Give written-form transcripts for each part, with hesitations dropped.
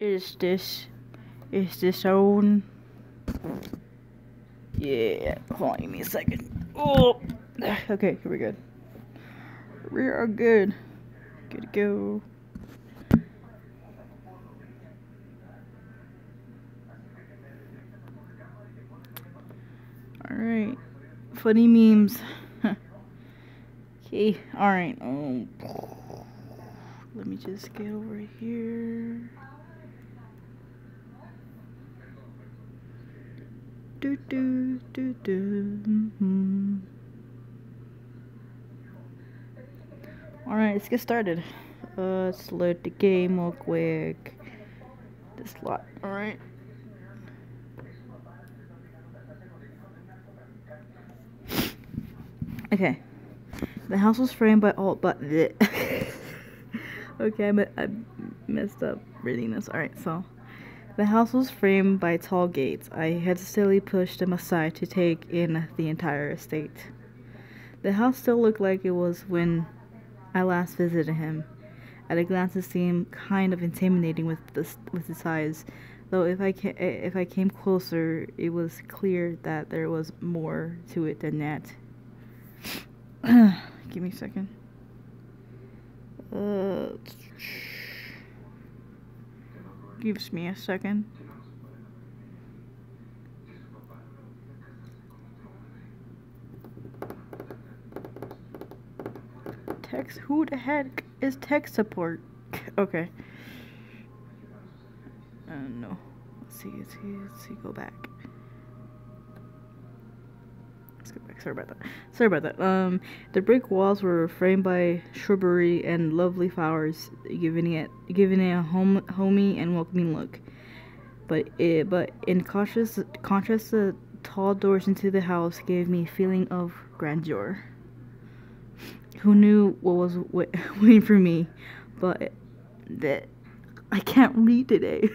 Is this on? Yeah, hold on, give me a second. Oh, okay, here we go. We are good. Good to go. Alright. Funny memes. Okay, alright. Let me just get over here. Do do do do. Alright, let's get started. Let's load the game real quick. This lot. Alright. Okay. The house was framed by all but okay, I messed up reading this. Alright, so the house was framed by tall gates. I hesitantly pushed them aside to take in the entire estate. The house still looked like it was when I last visited him. At a glance, it seemed kind of intimidating with its size. Though if I came closer, it was clear that there was more to it than that. Give me a second. Gives me a second. Text. Who the heck is tech support? Okay. No. Let's see. Go back. Let's go back. Sorry about that. The brick walls were framed by shrubbery and lovely flowers, giving it a homey and welcoming look. But in contrast, the tall doors into the house gave me a feeling of grandeur. Who knew what was waiting for me? But that I can't read today.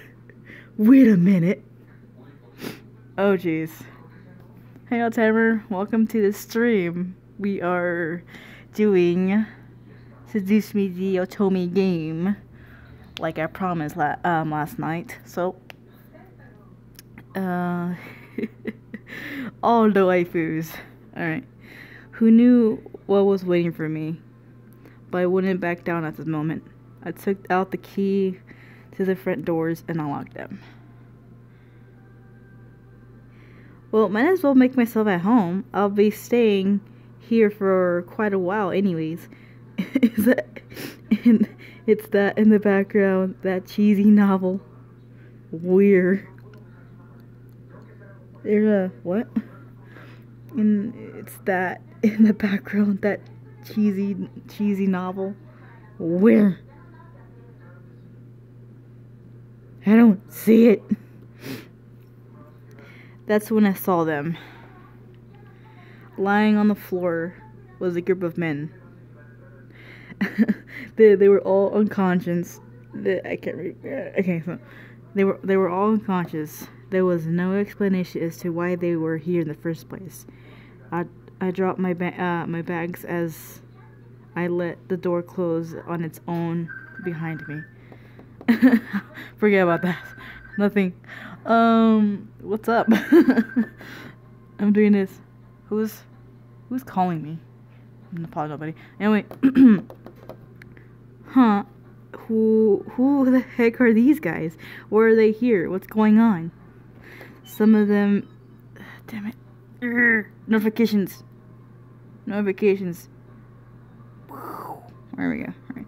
Wait a minute. Oh jeez. Hey Otome, welcome to the stream. We are doing Seduce Me the Otome game, like I promised last night. So, all the waifus. Alright. Who knew what was waiting for me? But I wouldn't back down at this moment. I took out the key to the front doors and unlocked them. Well, might as well make myself at home. I'll be staying here for quite a while anyways. It's that in the background, that cheesy novel. Weird. There's a what? And it's that in the background, that cheesy novel. Where? I don't see it. That's when I saw them. Lying on the floor was a group of men. they were all unconscious. I can't read. Okay, so they were all unconscious. There was no explanation as to why they were here in the first place. I dropped my bags as I let the door close on its own behind me. Forget about that. Nothing. What's up? I'm doing this. Who's calling me? I'm gonna pause nobody. Anyway, huh? Who the heck are these guys? Why are they here? What's going on? Some of them, damn it. Notifications. There we go. Right.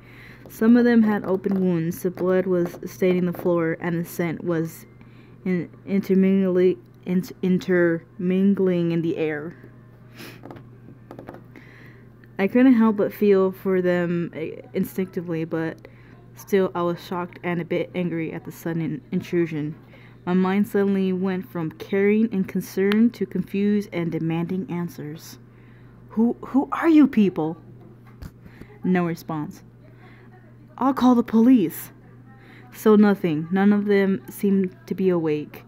Some of them had open wounds. The blood was staining the floor, and the scent was intermingling in the air. I couldn't help but feel for them instinctively, but still I was shocked and a bit angry at the sudden intrusion. My mind suddenly went from caring and concerned to confused and demanding answers. Who are you people? No response. I'll call the police. So nothing. None of them seemed to be awake.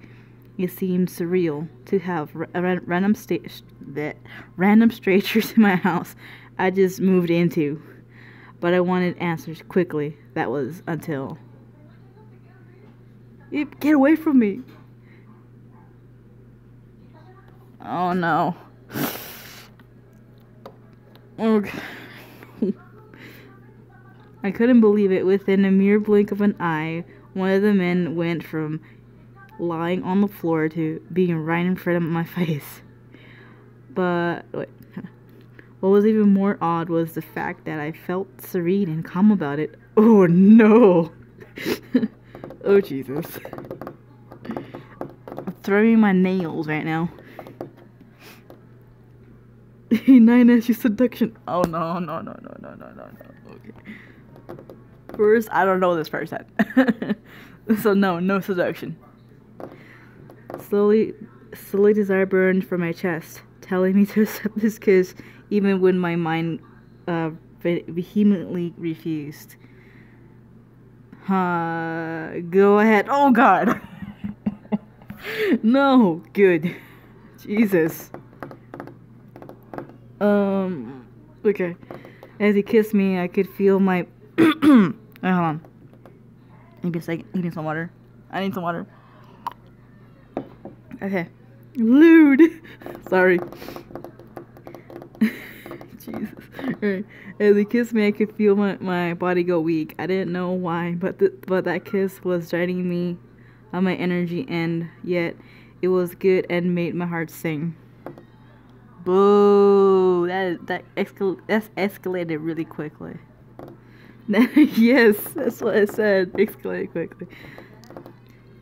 It seemed surreal to have random strangers in my house I just moved into. But I wanted answers quickly. That was until Get away from me. Oh no. Okay. I couldn't believe it. Within a mere blink of an eye, one of the men went from lying on the floor to being right in front of my face. But wait. What was even more odd was the fact that I felt serene and calm about it. Oh no! Oh Jesus. I'm throwing my nails right now. 9SU seduction. Oh no. Okay. First, I don't know this person. So no seduction. Slowly desire burned from my chest, telling me to accept this kiss even when my mind vehemently refused. Go ahead. Oh god. No, good. Jesus. Okay. As he kissed me, I could feel my hold on. Give me a second. Give me some water. I need some water. Okay. Lewd. Sorry. Jesus. Alright. As he kissed me, I could feel my body go weak. I didn't know why, but that kiss was draining me of my energy, and yet it was good and made my heart sing. Boo! That's escalated really quickly. Yes, that's what I said. Escalated quickly.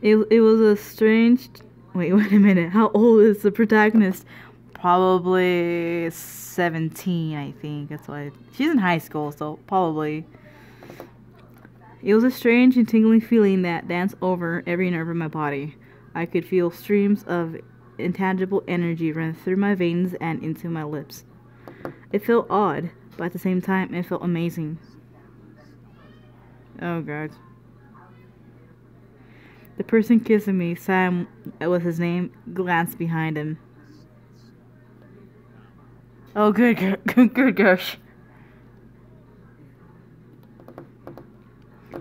It was a strange. Wait a minute. How old is the protagonist? Probably 17, I think. That's why she's in high school, so probably. It was a strange and tingling feeling that danced over every nerve in my body. I could feel streams of intangible energy run through my veins and into my lips. It felt odd, but at the same time, it felt amazing. Oh god. The person kissing me, Sam was his name, glanced behind him. Oh, good gosh.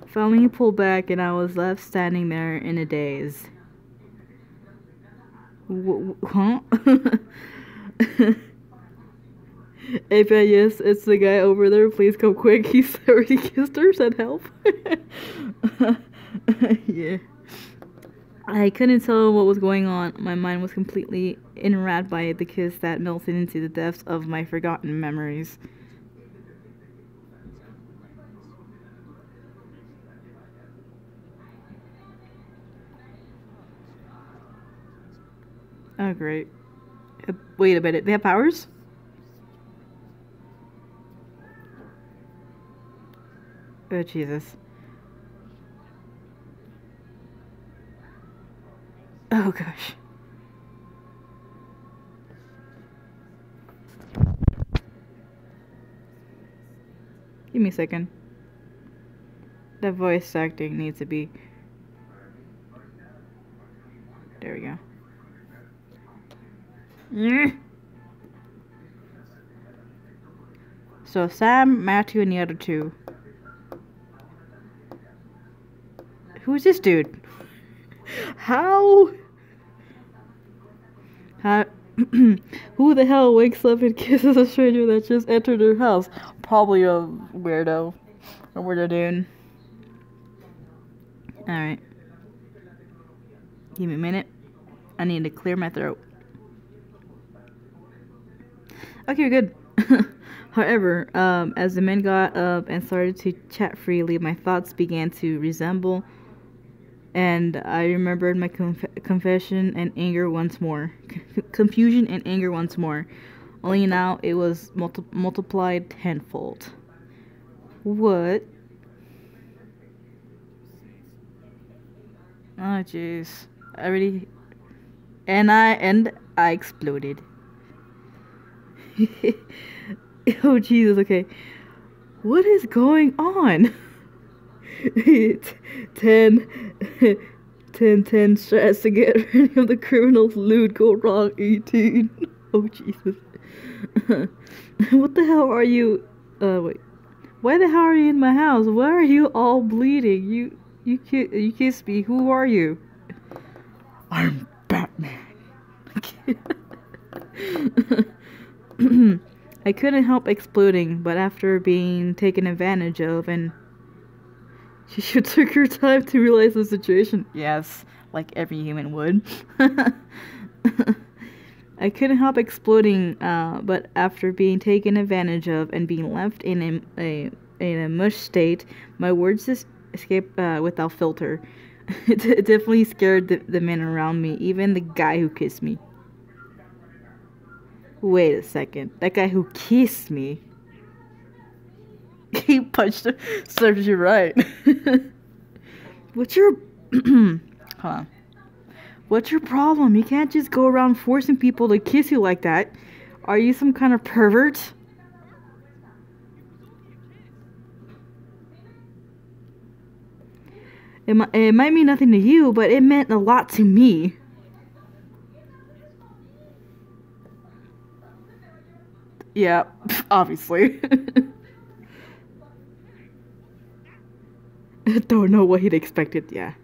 Finally, he pulled back, and I was left standing there in a daze. Huh? Hey, bet, yes, it's the guy over there. Please come quick. He's already kissed her. Said help. Yeah. I couldn't tell what was going on. My mind was completely enwrapped by the kiss that melted into the depths of my forgotten memories. Oh, great. Wait a minute. They have powers? Oh, Jesus. Oh, gosh. Give me a second. That voice acting needs to be... There we go. So, Sam, Matthew, and the other two. Who's this dude? How? Who the hell wakes up and kisses a stranger that just entered their house? Probably a weirdo. A weirdo dude. Alright. Give me a minute. I need to clear my throat. Okay, we're good. However, as the men got up and started to chat freely, my thoughts began to resemble, and I remembered my confession and anger once more. Confusion and anger once more. Only now it was multiplied tenfold. What? Oh jeez. I really... And I exploded. Oh Jesus, okay. What is going on? 10 strats to get rid of the criminal's loot go wrong 18. Oh Jesus. What the hell are you wait. Why the hell are you in my house? Why are you all bleeding? You kissed me. Who are you? I'm Batman. I couldn't help exploding, but after being taken advantage of, and she should took her time to realize the situation. Yes, like every human would. I couldn't help exploding, but after being taken advantage of and being left in a mush state, my words just escaped without filter. It definitely scared the men around me, even the guy who kissed me. Wait a second. That guy who kissed me. He punched her. Serves you right. What's your... Hold on. What's your problem? You can't just go around forcing people to kiss you like that. Are you some kind of pervert? It might mean nothing to you, but it meant a lot to me. Yeah, obviously. Don't know what he'd expected, yeah.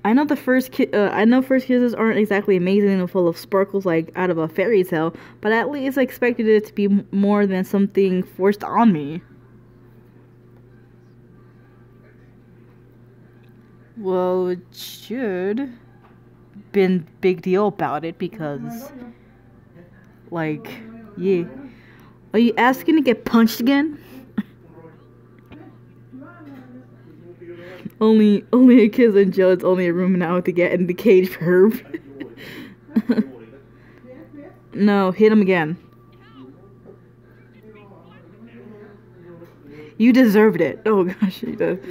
I know first kisses aren't exactly amazing and full of sparkles like out of a fairy tale, but at least I expected it to be more than something forced on me. Well, it should been big deal about it because, like, yeah. Are you asking to get punched again? Only a kiss in jail. It's only a room now to get in the cage for Herb. No, hit him again. You deserved it. Oh gosh, you did.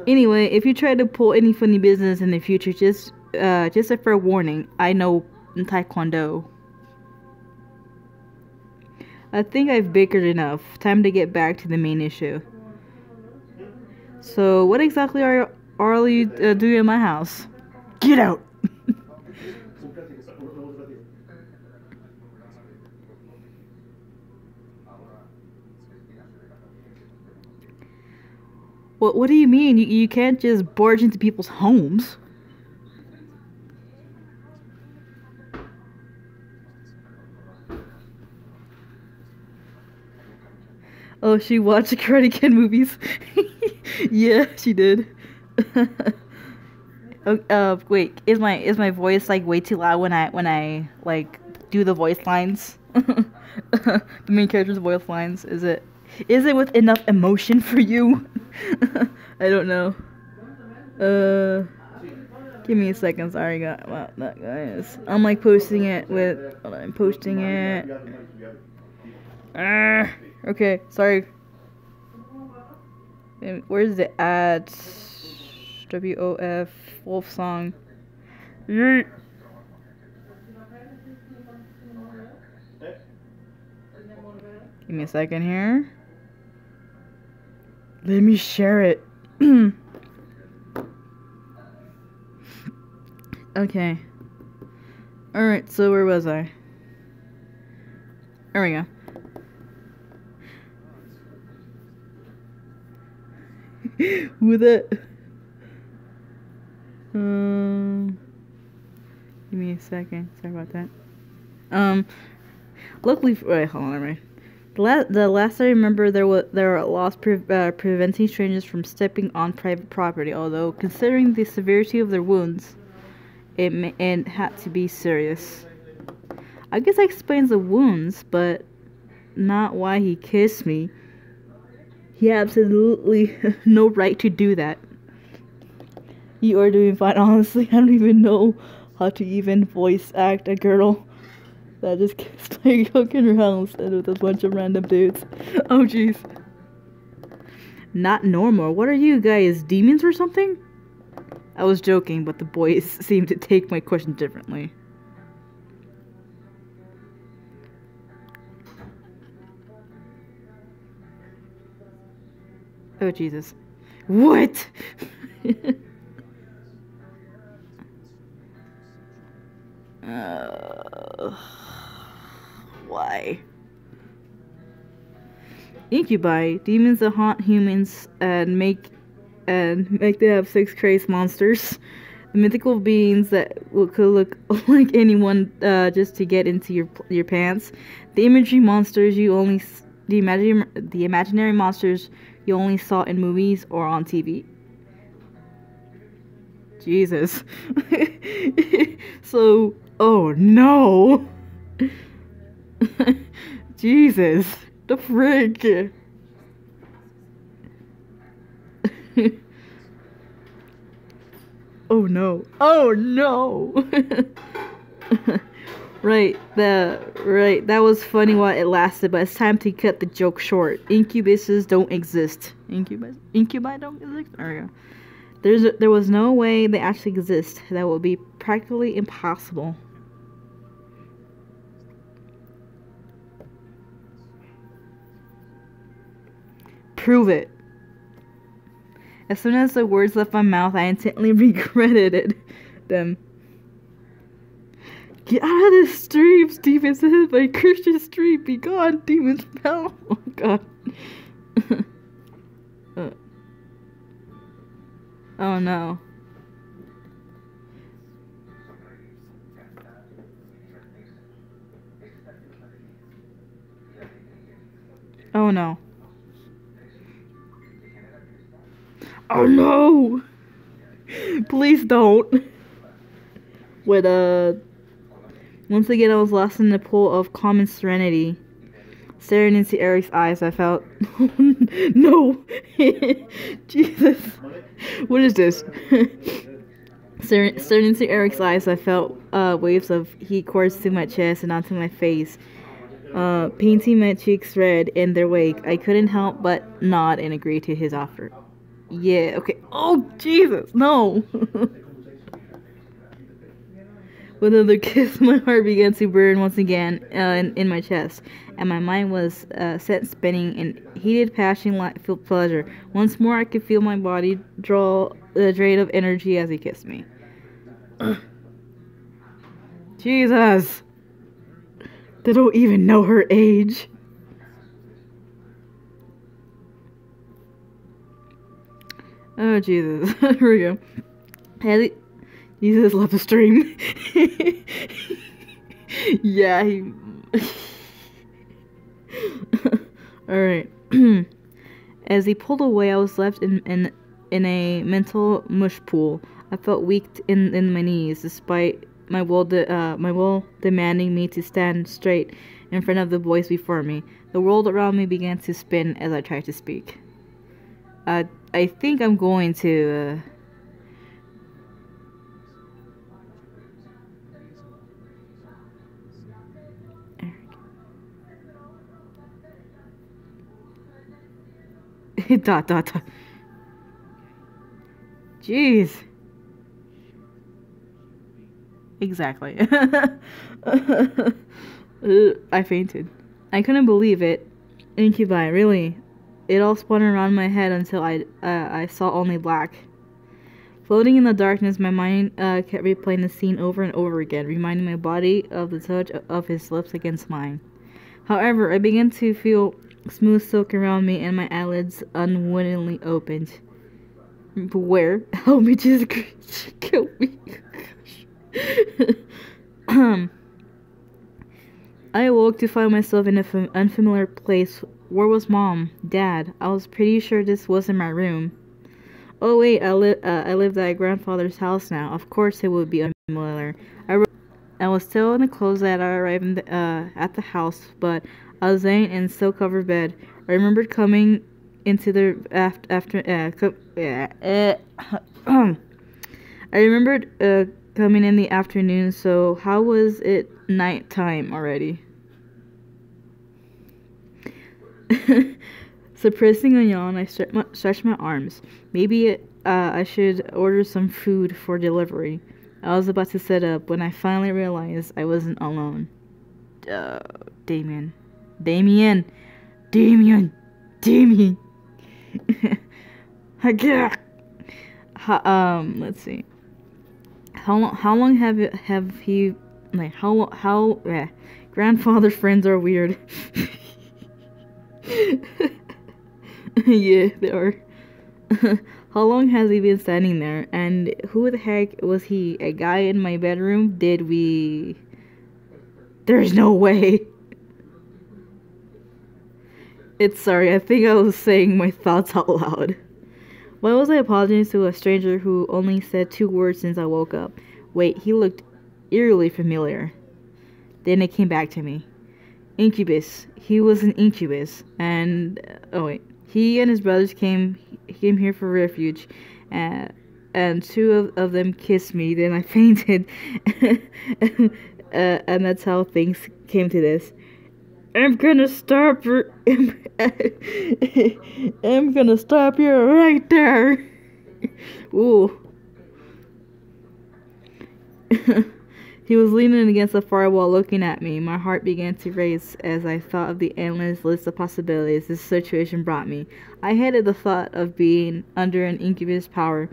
Anyway, if you try to pull any funny business in the future, just a fair warning. I know Taekwondo. I think I've bickered enough. Time to get back to the main issue. So, what exactly are you doing in my house? Get out! What do you mean? You can't just barge into people's homes. Oh, she watched Karate Kid movies. Yeah, she did. Wait, is my voice like way too loud when I like do the voice lines? The main character's voice lines. Is it with enough emotion for you? I don't know. Give me a second. Sorry, guys. I'm like posting it with. Hold on, I'm posting it. Okay, sorry. Where's the ad? WOF Wolf Song. Yeet. Give me a second here. Let me share it. Okay. Alright, so where was I? There we go. Who that? Give me a second. Sorry about that. Luckily, wait, hold on, right. The last I remember, there are laws preventing strangers from stepping on private property. Although, considering the severity of their wounds, it had to be serious. I guess that explains the wounds, but not why he kissed me. He had absolutely no right to do that. You are doing fine, honestly. I don't even know how to even voice act a girl that just kissed my cook in her house and with a bunch of random dudes. Oh jeez. Not normal. What are you guys, demons or something? I was joking, but the boys seemed to take my question differently. Oh Jesus. What? Why? Incubi, demons that haunt humans and make and make them have 6 crazed monsters. The mythical beings that could look like anyone just to get into your pants. The imagery monsters you only the imaginary monsters you only saw in movies or on TV. Jesus. So, oh no. Jesus. The frick. Oh no. Oh no. Right, that was funny while it lasted, but it's time to cut the joke short. Incubuses don't exist. Incubi don't exist? There we go. There was no way they actually exist. That would be practically impossible. Prove it. As soon as the words left my mouth, I intently regretted them. Get out of this stream, Stephen says my Christian stream. Be gone, demon spell. Oh god. Oh no. Oh no. Oh no! Please don't. Once again I was lost in the pool of common serenity. Staring into Eric's eyes, I felt no. Jesus. What is this? Staring into Eric's eyes, I felt waves of heat course through my chest and onto my face. Painting my cheeks red in their wake. I couldn't help but nod and agree to his offer. Yeah, okay. Oh, Jesus, no. With another kiss, my heart began to burn once again in my chest, and my mind was set spinning in heated passion-filled pleasure. Once more, I could feel my body draw the drain of energy as he kissed me. Jesus. They don't even know her age. Oh, Jesus. Here we go. Jesus left the stream. Yeah, he... Alright. As he pulled away, I was left in a mental mush pool. I felt weak in my knees, despite my will demanding me to stand straight in front of the boys before me. The world around me began to spin as I tried to speak. I think I'm going to dot. Jeez. Exactly. I fainted. I couldn't believe it. Incubi, really. It all spun around my head until I saw only black. Floating in the darkness, my mind kept replaying the scene over and over again, reminding my body of the touch of his lips against mine. However, I began to feel smooth silk around me and my eyelids unwittingly opened. Where? Help me, just kill me. I awoke to find myself in an unfamiliar place. Where was Mom? Dad? I was pretty sure this wasn't my room. Oh wait, I lived at grandfather's house now. Of course it would be unfamiliar. I was still in the clothes that I arrived at the house, but I was laying in snow-covered bed. I remembered coming into the I remembered coming in the afternoon. So how was it nighttime already? Suppressing a yawn, I stretched my arms. Maybe I should order some food for delivery. I was about to set up when I finally realized I wasn't alone. Damien. Let's see. How long have he like grandfather friends are weird. Yeah, they are. How long has he been standing there? And who the heck was he? A guy in my bedroom? Did we... There's no way. Sorry, I think I was saying my thoughts out loud. Why was I apologizing to a stranger who only said 2 words since I woke up? Wait, he looked eerily familiar. Then it came back to me. Incubus. He was an incubus. And, oh wait. He and his brothers came here for refuge. And 2 of them kissed me. Then I fainted. And that's how things came to this. I'm gonna stop you right there. Ooh. He was leaning against the far wall looking at me. My heart began to race as I thought of the endless list of possibilities this situation brought me. I hated the thought of being under an incubus power,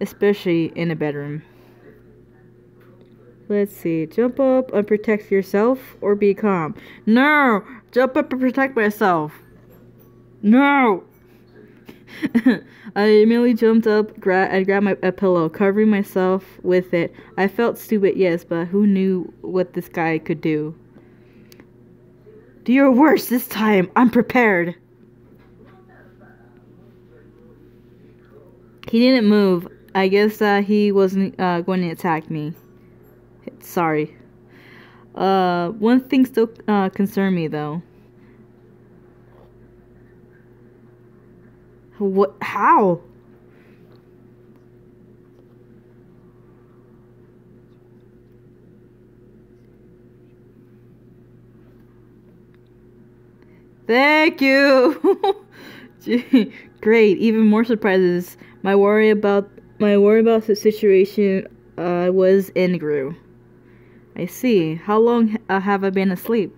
especially in a bedroom. Let's see. Jump up and protect yourself or be calm. No! Jump up and protect myself. No! I immediately jumped up and grabbed a pillow, covering myself with it. I felt stupid, yes, but who knew what this guy could do? Do your worst this time. I'm prepared. He didn't move. I guess he wasn't going to attack me. Sorry. One thing still concerned me, though. What? How? Thank you. Gee, great. Even more surprises. My worry about the situation was in grew. I see. How long have I been asleep?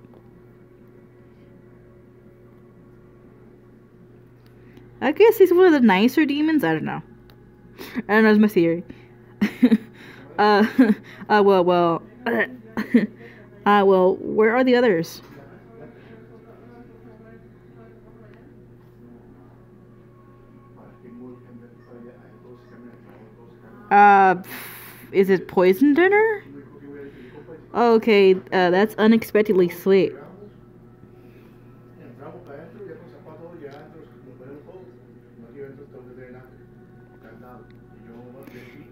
I guess he's one of the nicer demons. I don't know. It's my theory. Well, where are the others? Is it poison dinner? Okay, that's unexpectedly sweet.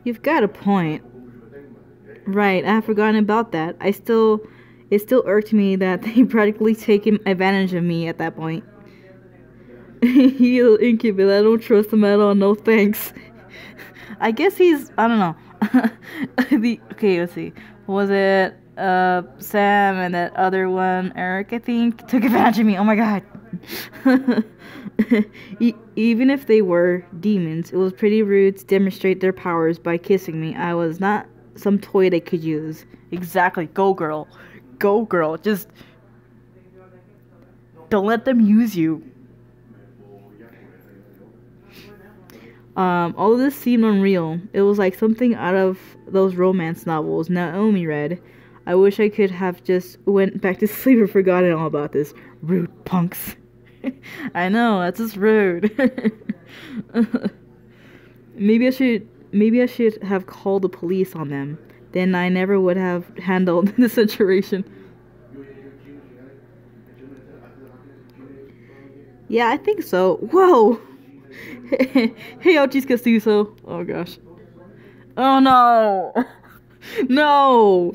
You've got a point. Right, I have forgotten about that. It still irked me that they practically taken advantage of me at that point. You incubus, I don't trust him at all, no thanks. I guess he's, I don't know. Okay, let's see. Was it Sam and that other one, Eric, I think, took advantage of me. Oh my god. Even if they were demons, it was pretty rude to demonstrate their powers by kissing me. I was not some toy they could use. Exactly. Go girl. Go girl. Just don't let them use you. All of this seemed unreal. It was like something out of those romance novels Naomi read. I wish I could have just went back to sleep and forgotten all about this. Rude punks. I know, that's just rude. Maybe I should have called the police on them. Then I never would have handled the situation. Yeah, I think so. Whoa! Hey, Ouchies Castuso. Oh gosh. Oh no! No!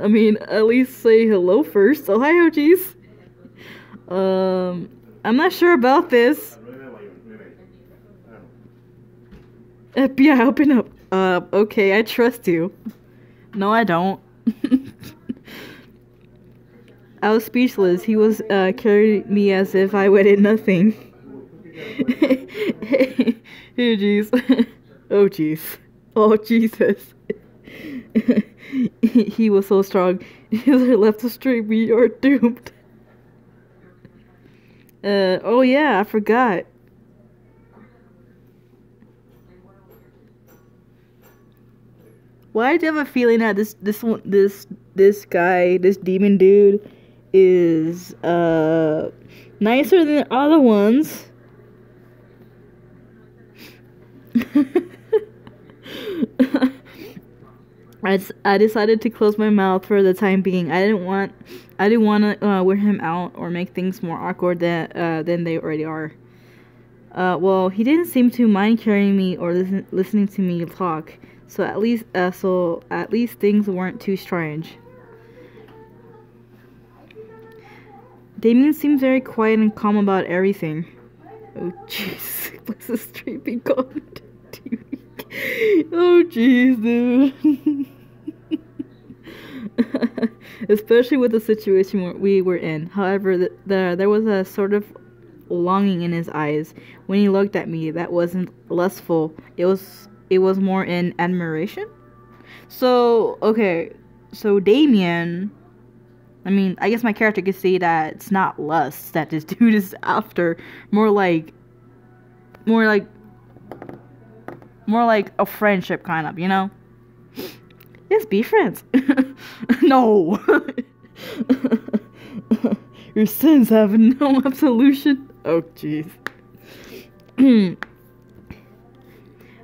I mean, at least say hello first. Oh, hi, Ouchies. I'm not sure about this. FBI, open up. Okay, I trust you. No, I don't. I was speechless. He was carrying me as if I weighed nothing. Hey, jeez. Oh, jeez. Oh, Jesus. He was so strong. If I left the street, we are doomed. Oh yeah, I forgot. Why do you have a feeling that this guy, this demon dude, is nicer than the other ones? I decided to close my mouth for the time being. I didn't want to wear him out or make things more awkward than they already are. Well, he didn't seem to mind carrying me or listening to me talk. So at least things weren't too strange. Damien seems very quiet and calm about everything. Oh jeez, what's the street be called? Oh jeez, dude. Especially with the situation we were in. However, there was a sort of longing in his eyes when he looked at me that wasn't lustful. It was more in admiration. So, okay. So Damien, I mean, I guess my character could see that it's not lust that this dude is after. More like a friendship kind of, you know? Yes, be friends. No. Your sins have no absolution. Oh, jeez.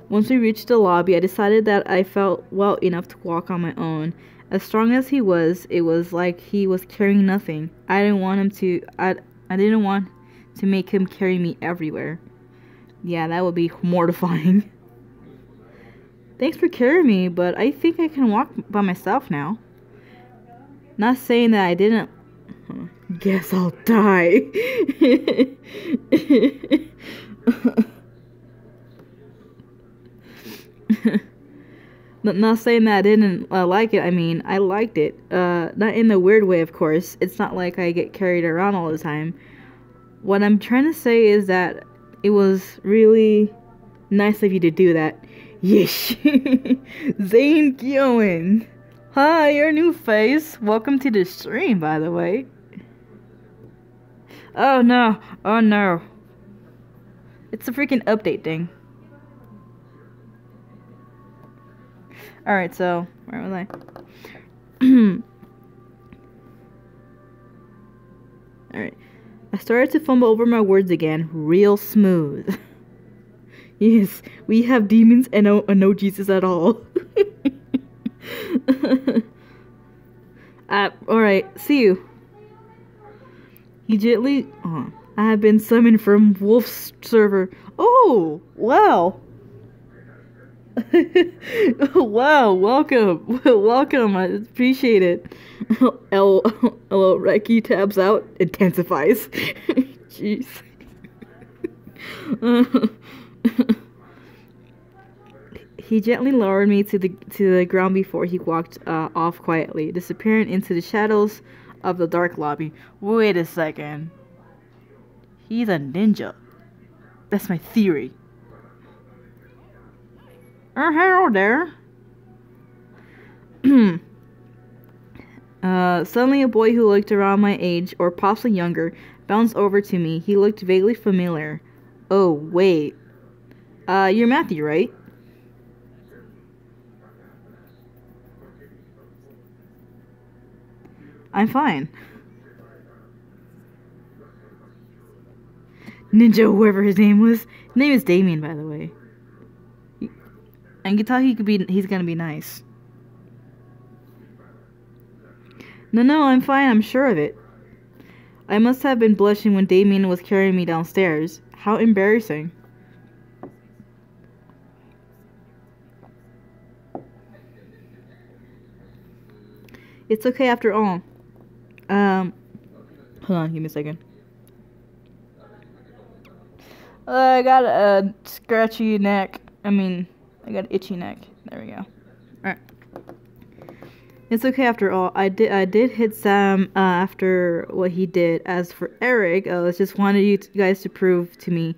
Once we reached the lobby, I decided that I felt well enough to walk on my own. As strong as he was, it was like he was carrying nothing. I didn't want to make him carry me everywhere. Yeah, that would be mortifying. Thanks for carrying me, but I think I can walk by myself now. Not saying that I didn't. Guess I'll die. Not saying that I didn't like it. I mean, I liked it. Not in a weird way, of course. It's not like I get carried around all the time. What I'm trying to say is that it was really nice of you to do that. Yeesh. Zane Gioen. Hi, your new face. Welcome to the stream, by the way. Oh no. Oh no. It's a freaking update thing. Alright, so, where was I? Alright. I started to fumble over my words again, real smooth. Yes, we have demons and no Jesus at all. Alright, see you. He gently... Oh, I have been summoned from Wolf's server. Oh, wow. Wow, welcome. Welcome, I appreciate it. Hello, Reki tabs out, intensifies. Jeez. He gently lowered me to the ground before he walked off quietly, disappearing into the shadows of the dark lobby. Wait a second. He's a ninja. That's my theory. Hello there. Suddenly a boy who looked around my age, or possibly younger, bounced over to me. He looked vaguely familiar. Oh, wait. You're Matthew, right? I'm fine. Ninja, whoever his name was. His name is Damien, by the way. And you can tell he's gonna be nice. No, I'm fine, I'm sure of it. I must have been blushing when Damien was carrying me downstairs. How embarrassing. It's okay after all. Hold on, give me a second. I got a scratchy neck. I got an itchy neck. There we go. Alright. It's okay after all. I did hit Sam after what he did. As for Eric, I just wanted you guys to prove to me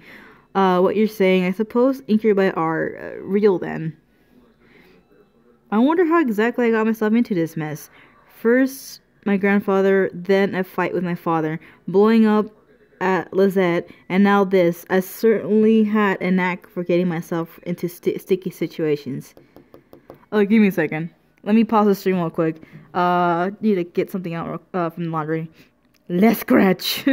what you're saying. I suppose incubi are real then. I wonder how exactly I got myself into this mess. First, my grandfather, then a fight with my father, blowing up at Lizette, and now this. I certainly had a knack for getting myself into sticky situations. Oh, give me a second. Let me pause the stream real quick. Need to get something out from the laundry. Let's scratch.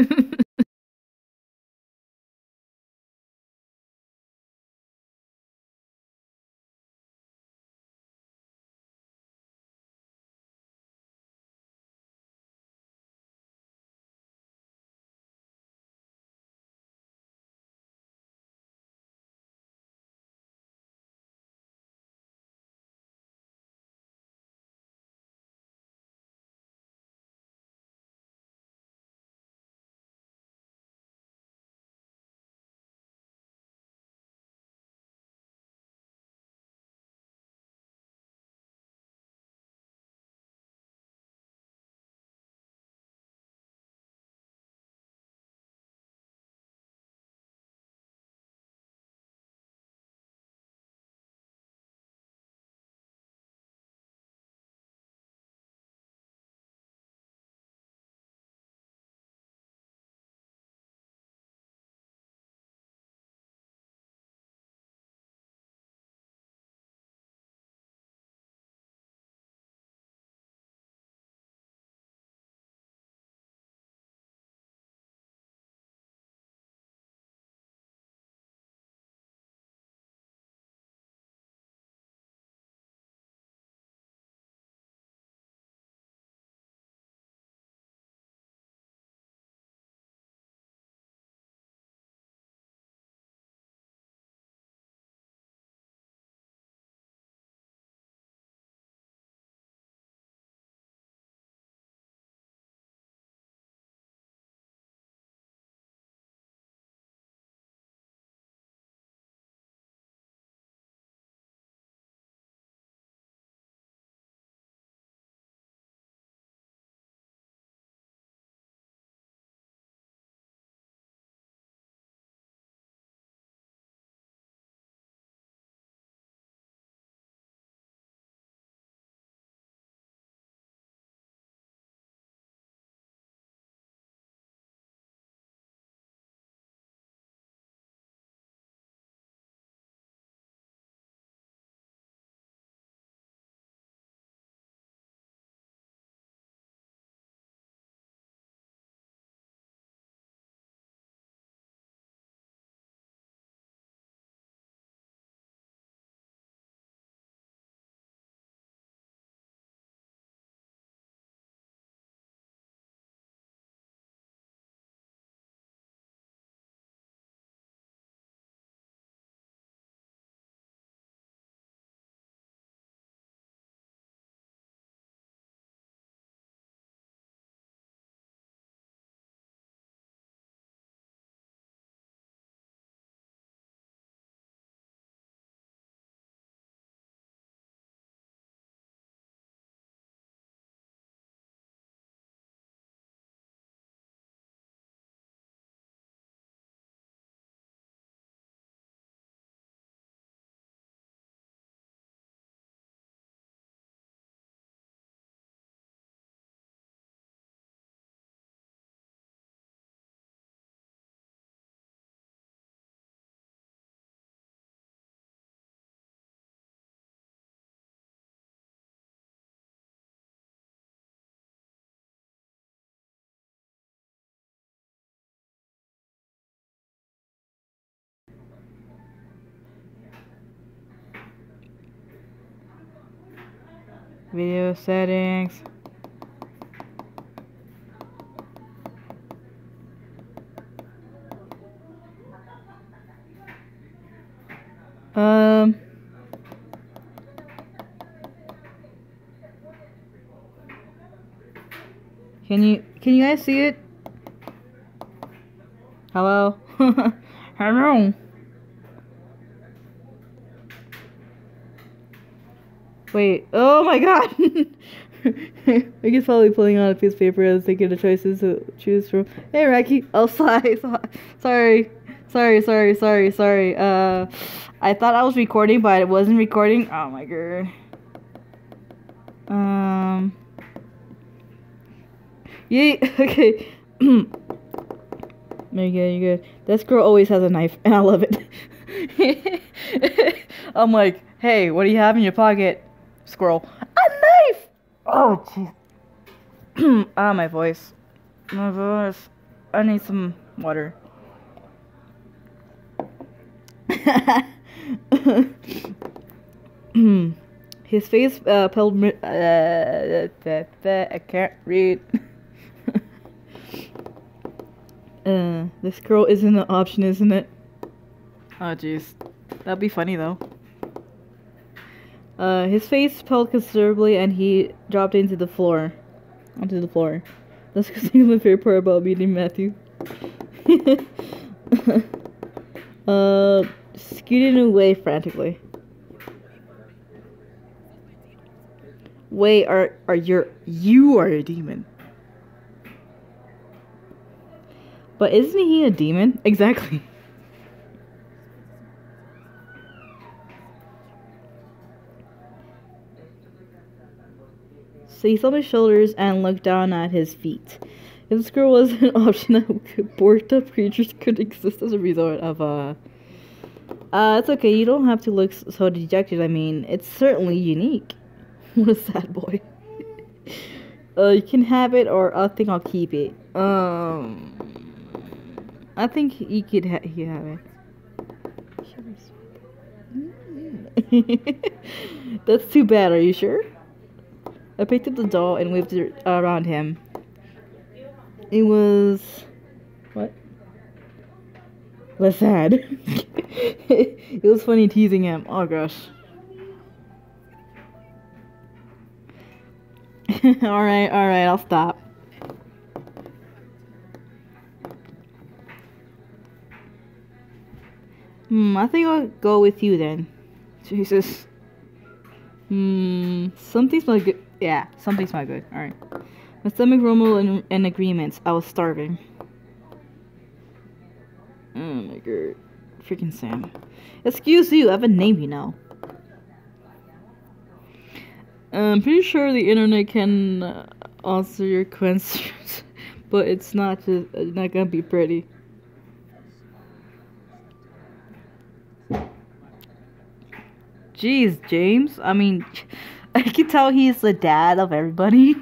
Video settings. Can you guys see it? Hello? Hello? Wait, oh my god! I guess probably pulling out a piece of paper as thinking the choices to choose from. Hey Raki! Oh, sorry. Sorry. I thought I was recording, but it wasn't recording. Oh my god. Yay! Okay. You're good. This girl always has a knife, and I love it. I'm like, hey, what do you have in your pocket? Squirrel. A knife! Oh, jeez. Ah, my voice. My voice. I need some water. His face pelled. I can't read. This girl isn't an option, isn't it? Oh, jeez. That'd be funny, though. His face fell considerably, and he dropped onto the floor. That's because my favorite part about meeting Matthew. Scooting away frantically. Wait, you are a demon. But isn't he a demon? Exactly. So he saw my shoulders and looked down at his feet. If this girl was an option, that borked up creatures could exist as a result of, it's okay, you don't have to look so dejected. I mean, it's certainly unique. What a sad boy. You can have it, or I think I'll keep it. I think he could have it. That's too bad, are you sure? I picked up the doll and waved it around him. It was... what? Less sad. It was funny teasing him. Oh gosh. Alright, I'll stop. I think I'll go with you then. Jesus. Something smells good. Yeah, something smells good. Alright. My stomach rumbled in agreement. I was starving. Oh my god. Freaking Sam. Excuse you, I have a name, you know. I'm pretty sure the internet can answer your questions, but it's not gonna be pretty. Jeez, James. I mean, I can tell he's the dad of everybody.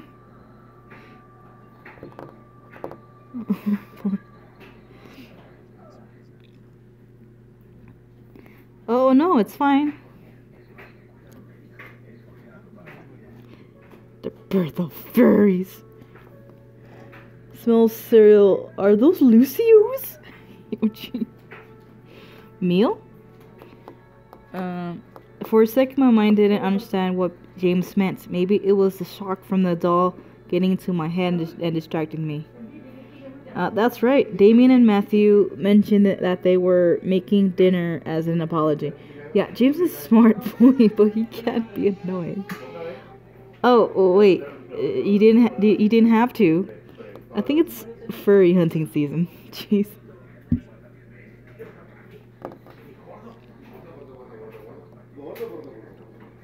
Oh no, it's fine. The birth of furries. Smells cereal. Are those Lucy's? Meal? For a second, my mind didn't understand what James meant. Maybe it was the shock from the doll getting into my head and distracting me. That's right. Damien and Matthew mentioned that they were making dinner as an apology. Yeah, James is a smart boy, but he can't be annoying. Oh wait, you didn't have to. I think it's furry hunting season. Jeez.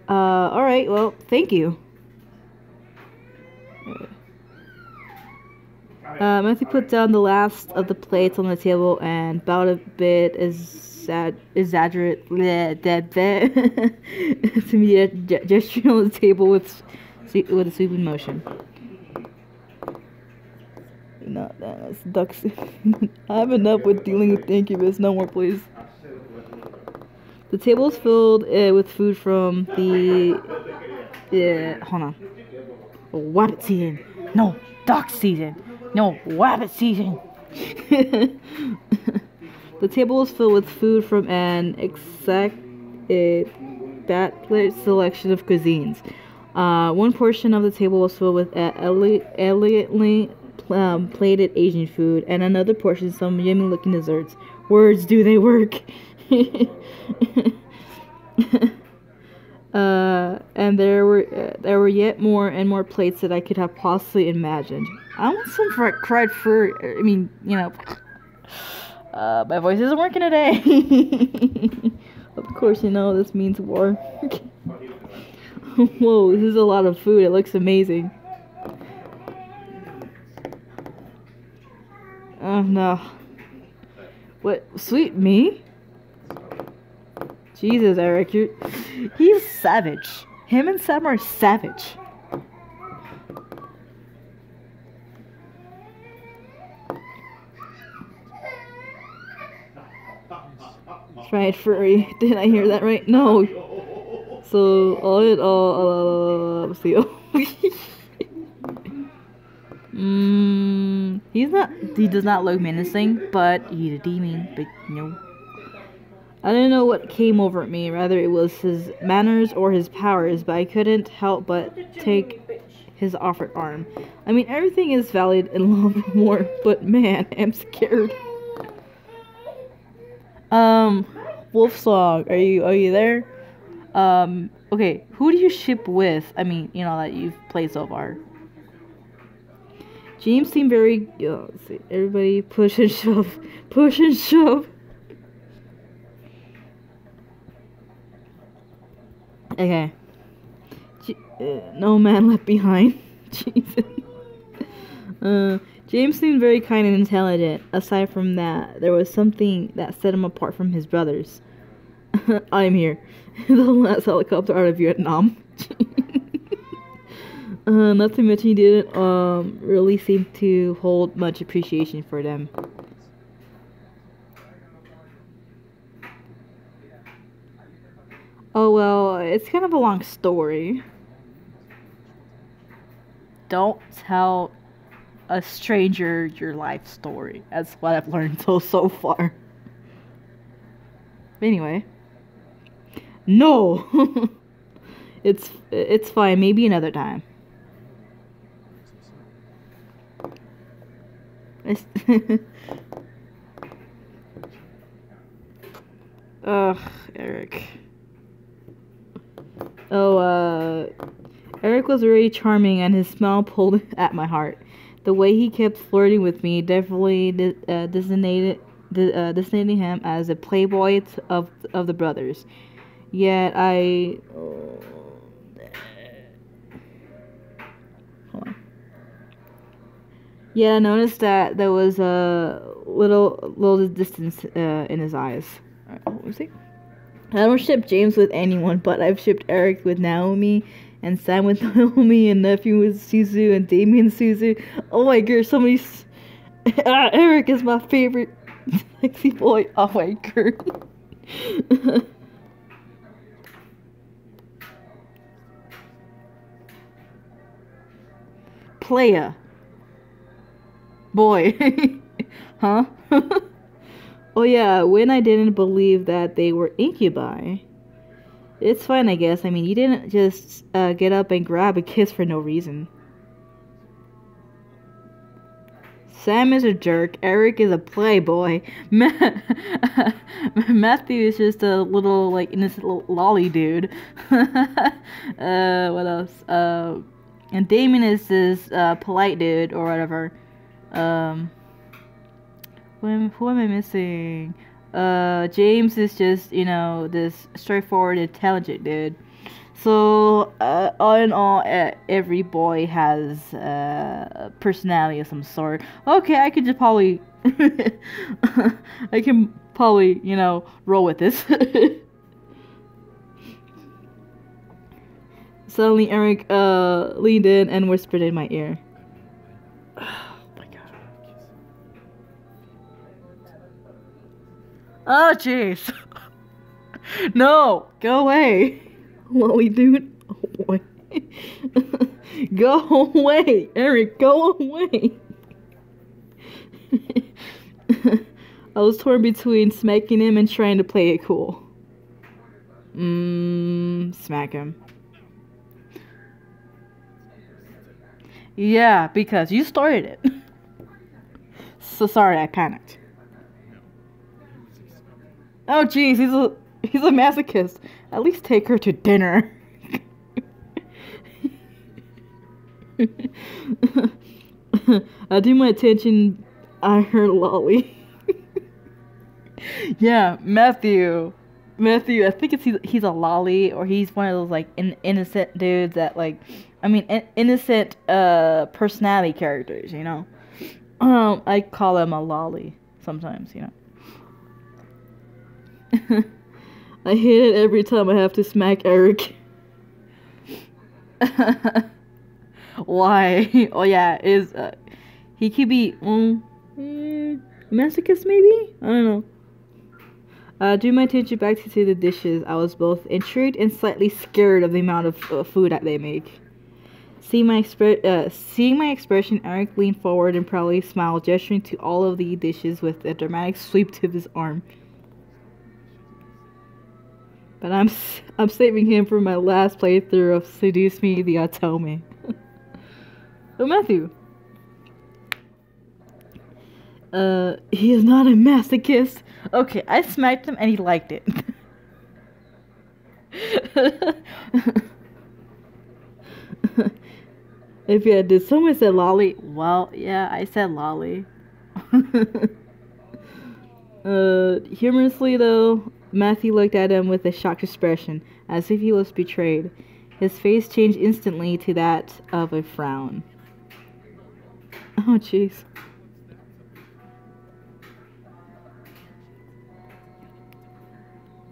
Alright, well, thank you. Matthew put down the last of the plates on the table and bowed a bit exaggerate to me, gesturing on the table with a sweeping motion. Not that, that's ducks. I have enough with dealing with the incubus. No more, please. The table is filled with food from the hold on. Wabbit season. No, duck season. No, wabbit season. The table was filled with food from an that selection of cuisines. One portion of the table was filled with elegantly plated Asian food, and another portion some yummy-looking desserts. Words, do they work? And there were yet more and more plates that I could have possibly imagined. I want some fried fur. I mean, you know, my voice isn't working today. Of course, you know this means war. Whoa, this is a lot of food. It looks amazing. Oh no. What? Sweet me? Jesus, Eric, he's savage. Him and Sam are savage. Fried furry. Did I hear that right? No. So all in all, see. He does not look menacing, but he's a demon. But no. I don't know what came over me. Rather, it was his manners or his powers, but I couldn't help but take his offered arm. I mean, everything is valid in love and war, but man, I'm scared. Wolf Song, are you there? Okay, who do you ship with? I mean, you know, that you've played so far. James seemed very, let's see, everybody push and shove. Push and shove. Okay. No man left behind. Jesus. James seemed very kind and intelligent. Aside from that, there was something that set him apart from his brothers. I'm here. The last helicopter out of Vietnam. Not to mention he didn't really seem to hold much appreciation for them. Oh well, it's kind of a long story. Don't tell a stranger your life story. That's what I've learned so far. Anyway. No! It's fine, maybe another time. Ugh, Eric. Oh, Eric was very charming and his smile pulled at my heart. The way he kept flirting with me definitely designated him as a playboy of the brothers. Yet I... hold on. Yeah, I noticed that there was a little distance in his eyes. Alright, let me see. I don't ship James with anyone, but I've shipped Eric with Naomi, and Sam with Naomi, and nephew with Suzu, and Damien Suzu. Oh my god, somebody's... Eric is my favorite sexy boy. Oh my god. Playa. Boy. Huh? Oh yeah, when I didn't believe that they were incubi. It's fine, I guess. I mean, you didn't just get up and grab a kiss for no reason. Sam is a jerk. Eric is a playboy. Matthew is just a little, like, innocent lolly dude. What else? And Damien is this polite dude or whatever. Who am I missing? James is just, you know, this straightforward, intelligent dude. So, all in all, every boy has a personality of some sort. Okay, I could just probably... I can probably, you know, roll with this. Suddenly, Eric leaned in and whispered in my ear. Oh, jeez. No, go away. Lolly dude. Oh, boy. Go away, Eric, go away. I was torn between smacking him and trying to play it cool. Smack him. Yeah, because you started it. So sorry, I panicked. Oh jeez, he's a masochist. At least take her to dinner. I do my attention. I heard lolly. Yeah, Matthew. I think he's a lolly, or he's one of those like innocent dudes that like, I mean, innocent personality characters. You know, I call him a lolly sometimes. You know. I hate it every time I have to smack Eric. Why? Oh yeah, he could be masochist maybe? I don't know. Drew my attention back to the dishes. I was both intrigued and slightly scared of the amount of food that they make. Seeing my expression, Eric leaned forward and proudly smiled, gesturing to all of the dishes with a dramatic sweep to his arm. But I'm saving him for my last playthrough of Seduce Me, the Otome. Oh, Matthew. He is not a masochist. Okay, I smacked him and he liked it. If yeah, did someone said lolly? Well, yeah, I said lolly. Humorously though, Matthew looked at him with a shocked expression, as if he was betrayed. His face changed instantly to that of a frown. Oh, jeez.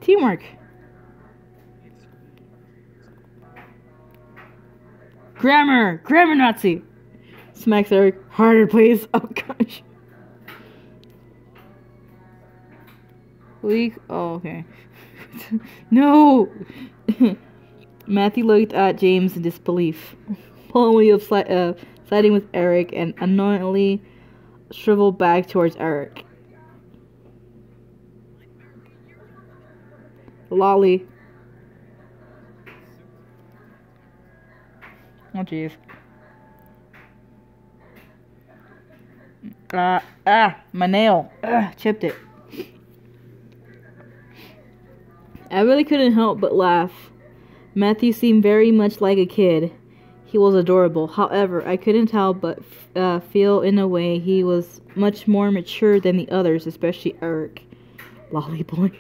Teamwork. Grammar Nazi. Smacks Eric. Harder, please. Oh gosh. Weak. Oh, okay. No. Matthew looked at James in disbelief, only of siding with Eric, and annoyingly shriveled back towards Eric. Lolly. Oh jeez. My nail. Chipped it. I really couldn't help but laugh. Matthew seemed very much like a kid. He was adorable. However, I couldn't help but feel in a way he was much more mature than the others, especially Eric. Lolly boy.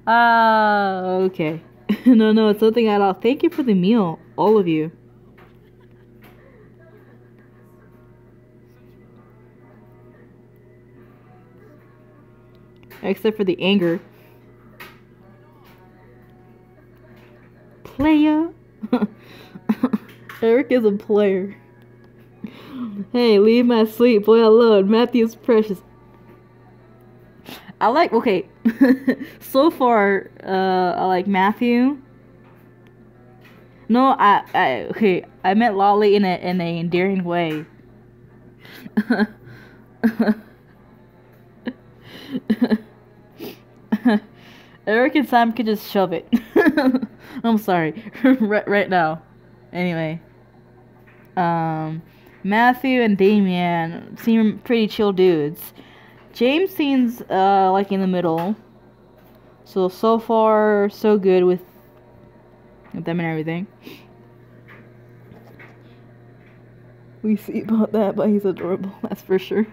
Okay. No, it's nothing at all. Thank you for the meal, all of you. Except for the anger. Player. Eric is a player. Hey, leave my sweet boy alone. Matthew's precious. I like, okay. So far, I like Matthew. No, okay. I met Lolly in an endearing way. Eric and Sam could just shove it. I'm sorry. right now. Anyway. Matthew and Damien seem pretty chill dudes. James seems like in the middle. So far so good with them and everything. We see about that, but he's adorable, that's for sure.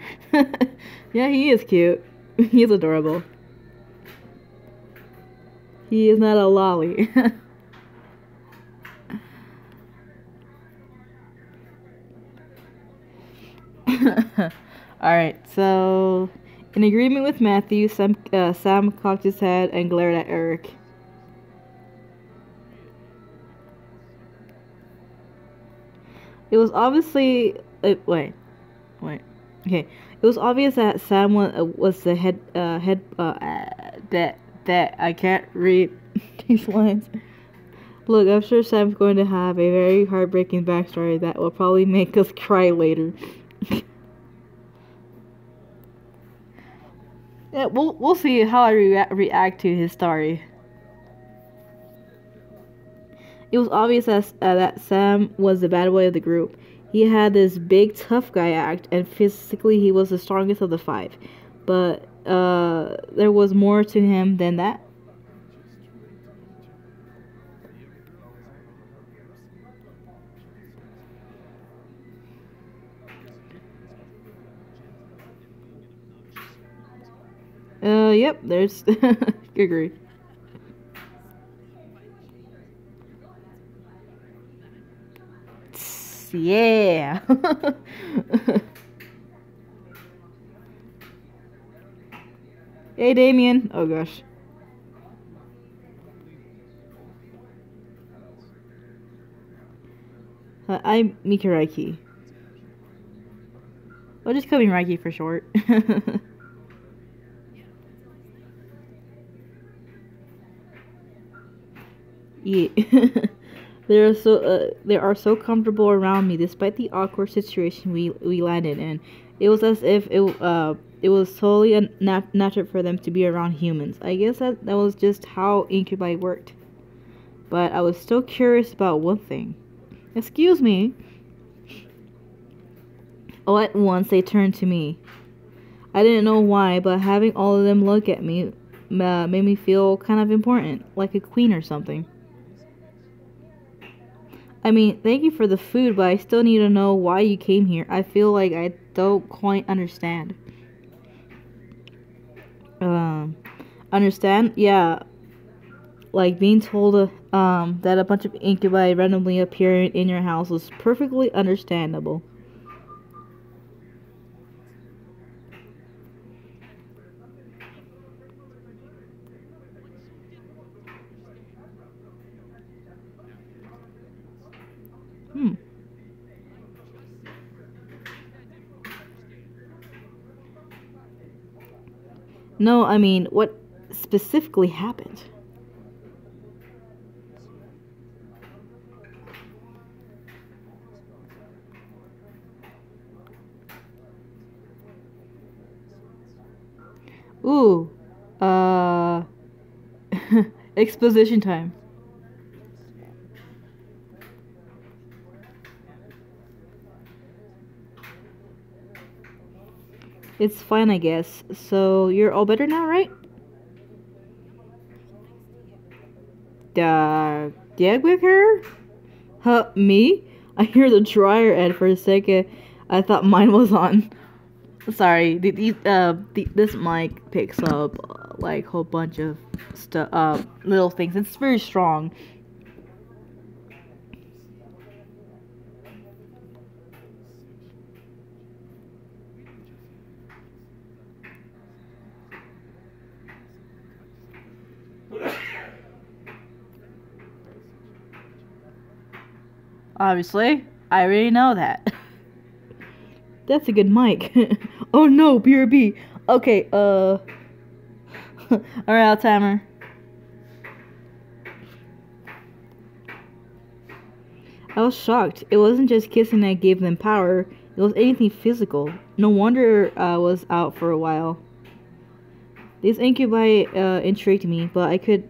Yeah, he is cute. He is adorable. He is not a lolly. Alright, so in agreement with Matthew, Sam cocked his head and glared at Eric. It was obviously wait. Okay. It was obvious that Sam was the That I can't read these lines. Look, I'm sure Sam's going to have a very heartbreaking backstory that will probably make us cry later. Yeah, we'll see how I react to his story. It was obvious that Sam was the bad boy of the group. He had this big tough guy act, and physically he was the strongest of the five. But there was more to him than that. Yep, there's... Agree. Yeah. Hey, Damien. Oh, gosh. I'm Mikiraiki. I'll just call me Raiki for short. Yeah. They are so comfortable around me despite the awkward situation we landed in. It was as if it was totally natural for them to be around humans. I guess that was just how incubi worked. But I was still curious about one thing. Excuse me. All at once they turned to me. I didn't know why, but having all of them look at me made me feel kind of important, like a queen or something. I mean, thank you for the food, but I still need to know why you came here. I feel like I don't quite understand. Understand? Yeah. Like being told that a bunch of incubi randomly appearing in your house was perfectly understandable. No, I mean, what specifically happened? Ooh, uh, exposition time. It's fine, I guess. So, you're all better now, right? Yeah, with her? Huh, me? I hear the dryer ad for a second. I thought mine was on. Sorry, this mic picks up like a whole bunch of stuff, little things. It's very strong. Obviously, I already know that. That's a good mic. Oh no, BRB. Okay, alright, Altimer. I was shocked. It wasn't just kissing that gave them power, it was anything physical. No wonder I was out for a while. This incubi intrigued me, but I could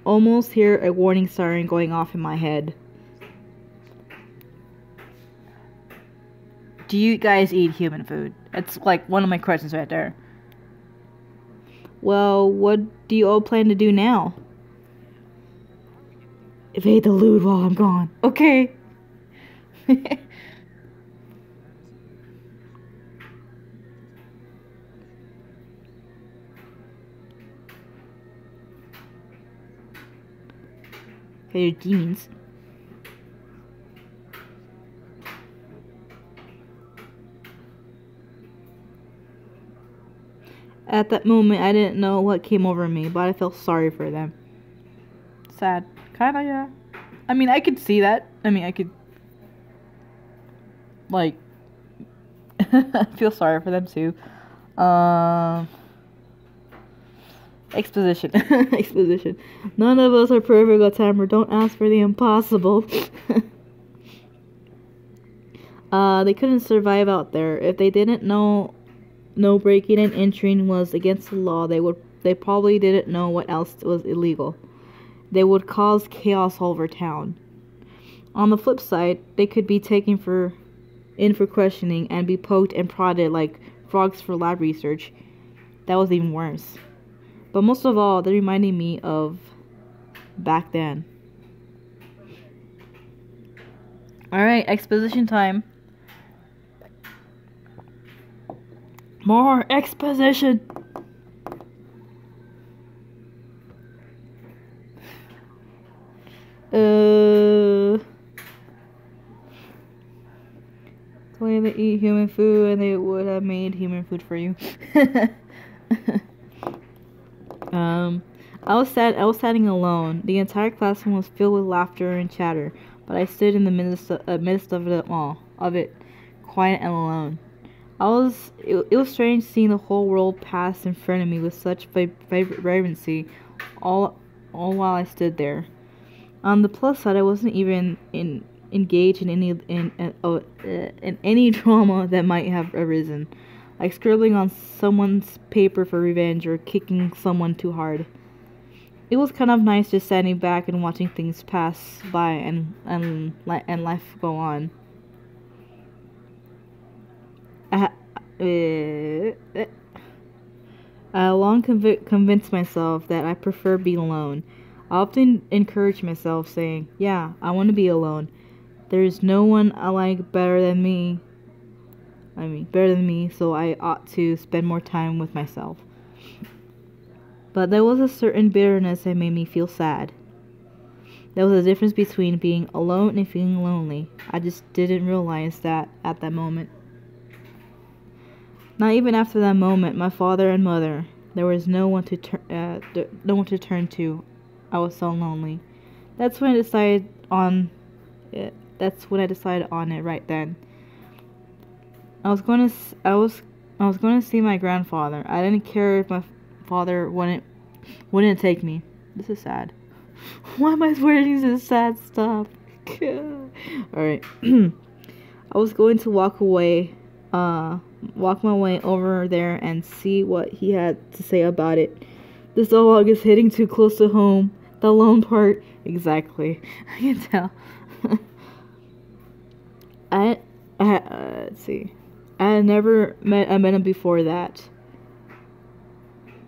almost hear a warning siren going off in my head. Do you guys eat human food? That's like one of my questions right there. Well, what do you all plan to do now? Evade the loot while I'm gone. Okay. Okay, you're demons. At that moment, I didn't know what came over me, but I felt sorry for them. Sad. Kinda, yeah. I mean, I could see that. I mean, I could... like... feel sorry for them, too. Exposition. Exposition. None of us are perfect, Otome. Don't ask for the impossible. They couldn't survive out there. If they didn't know no breaking and entering was against the law, they probably didn't know what else was illegal. They would cause chaos all over town. On the flip side, they could be taken in for questioning and be poked and prodded like frogs for lab research. That was even worse. But most of all, they reminded me of back then. Alright, exposition time. More exposition! The way they eat human food, and they would have made human food for you. I was standing alone. The entire classroom was filled with laughter and chatter, but I stood in the midst of it all, quiet and alone. It was strange seeing the whole world pass in front of me with such vibrancy, all while I stood there. On the plus side, I wasn't even engaged in any drama that might have arisen, like scribbling on someone's paper for revenge or kicking someone too hard. It was kind of nice just standing back and watching things pass by and life go on. I long convinced myself that I prefer being alone. I often encourage myself, saying, yeah, I want to be alone. There's no one I like better than me, so I ought to spend more time with myself. But there was a certain bitterness that made me feel sad. There was a difference between being alone and feeling lonely. I just didn't realize that at that moment. Not even after that moment, my father and mother, there was no one to turn to. I was so lonely. That's when I decided on it. Right then. I was going to see my grandfather. I didn't care if my father wouldn't take me. This is sad. Why am I writing this sad stuff? Alright. I was going to walk my way over there and see what he had to say about it. This dialogue is hitting too close to home. The lone part. Exactly. I can tell. Let's see. I had never met him before that.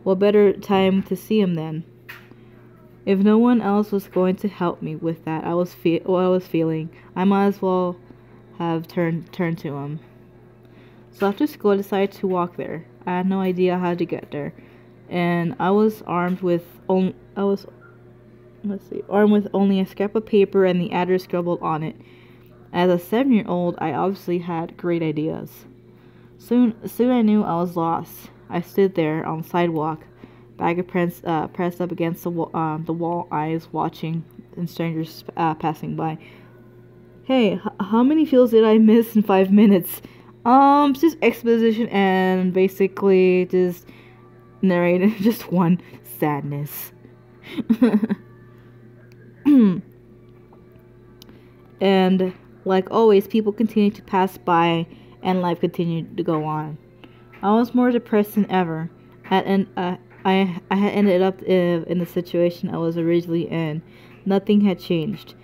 What better time to see him then? If no one else was going to help me with that, I was feeling, I might as well have turned to him. So after school, I decided to walk there. I had no idea how to get there, and I was armed with only a scrap of paper and the address scribbled on it. As a 7-year-old, I obviously had great ideas. Soon I knew I was lost. I stood there on the sidewalk, bag pressed up against the wall, eyes watching, and strangers passing by. Hey, how many fields did I miss in 5 minutes? Just exposition and basically just narrating just one sadness. And like always, people continued to pass by and life continued to go on. I was more depressed than ever. I had ended up in the situation I was originally in. Nothing had changed.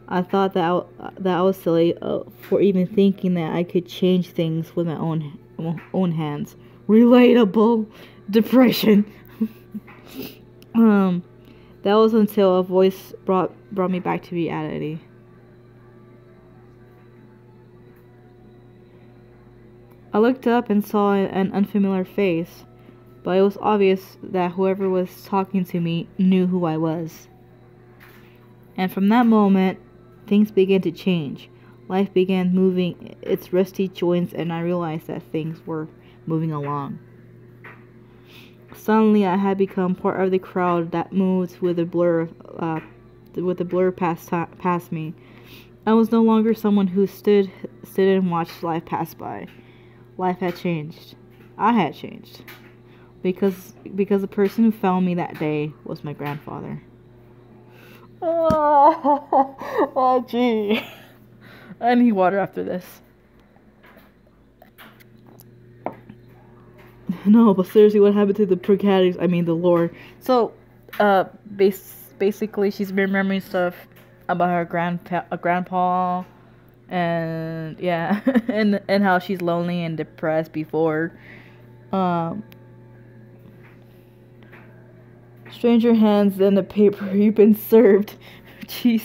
I thought that I was silly for even thinking that I could change things with my own hands. Relatable. Depression. That was until a voice brought me back to reality. I looked up and saw an unfamiliar face, but it was obvious that whoever was talking to me knew who I was. And from that moment, things began to change. Life began moving its rusty joints, and I realized that things were moving along. Suddenly, I had become part of the crowd that moved with a blur past me. I was no longer someone who stood and watched life pass by. Life had changed. I had changed. because the person who found me that day was my grandfather. Oh, gee. I need water after this. No, but seriously, what happened to the protagonists? I mean, the lore. So, basically, she's been remembering stuff about her grandpa, and yeah, and how she's lonely and depressed before. Stranger hands than the paper you've been served. Jeez.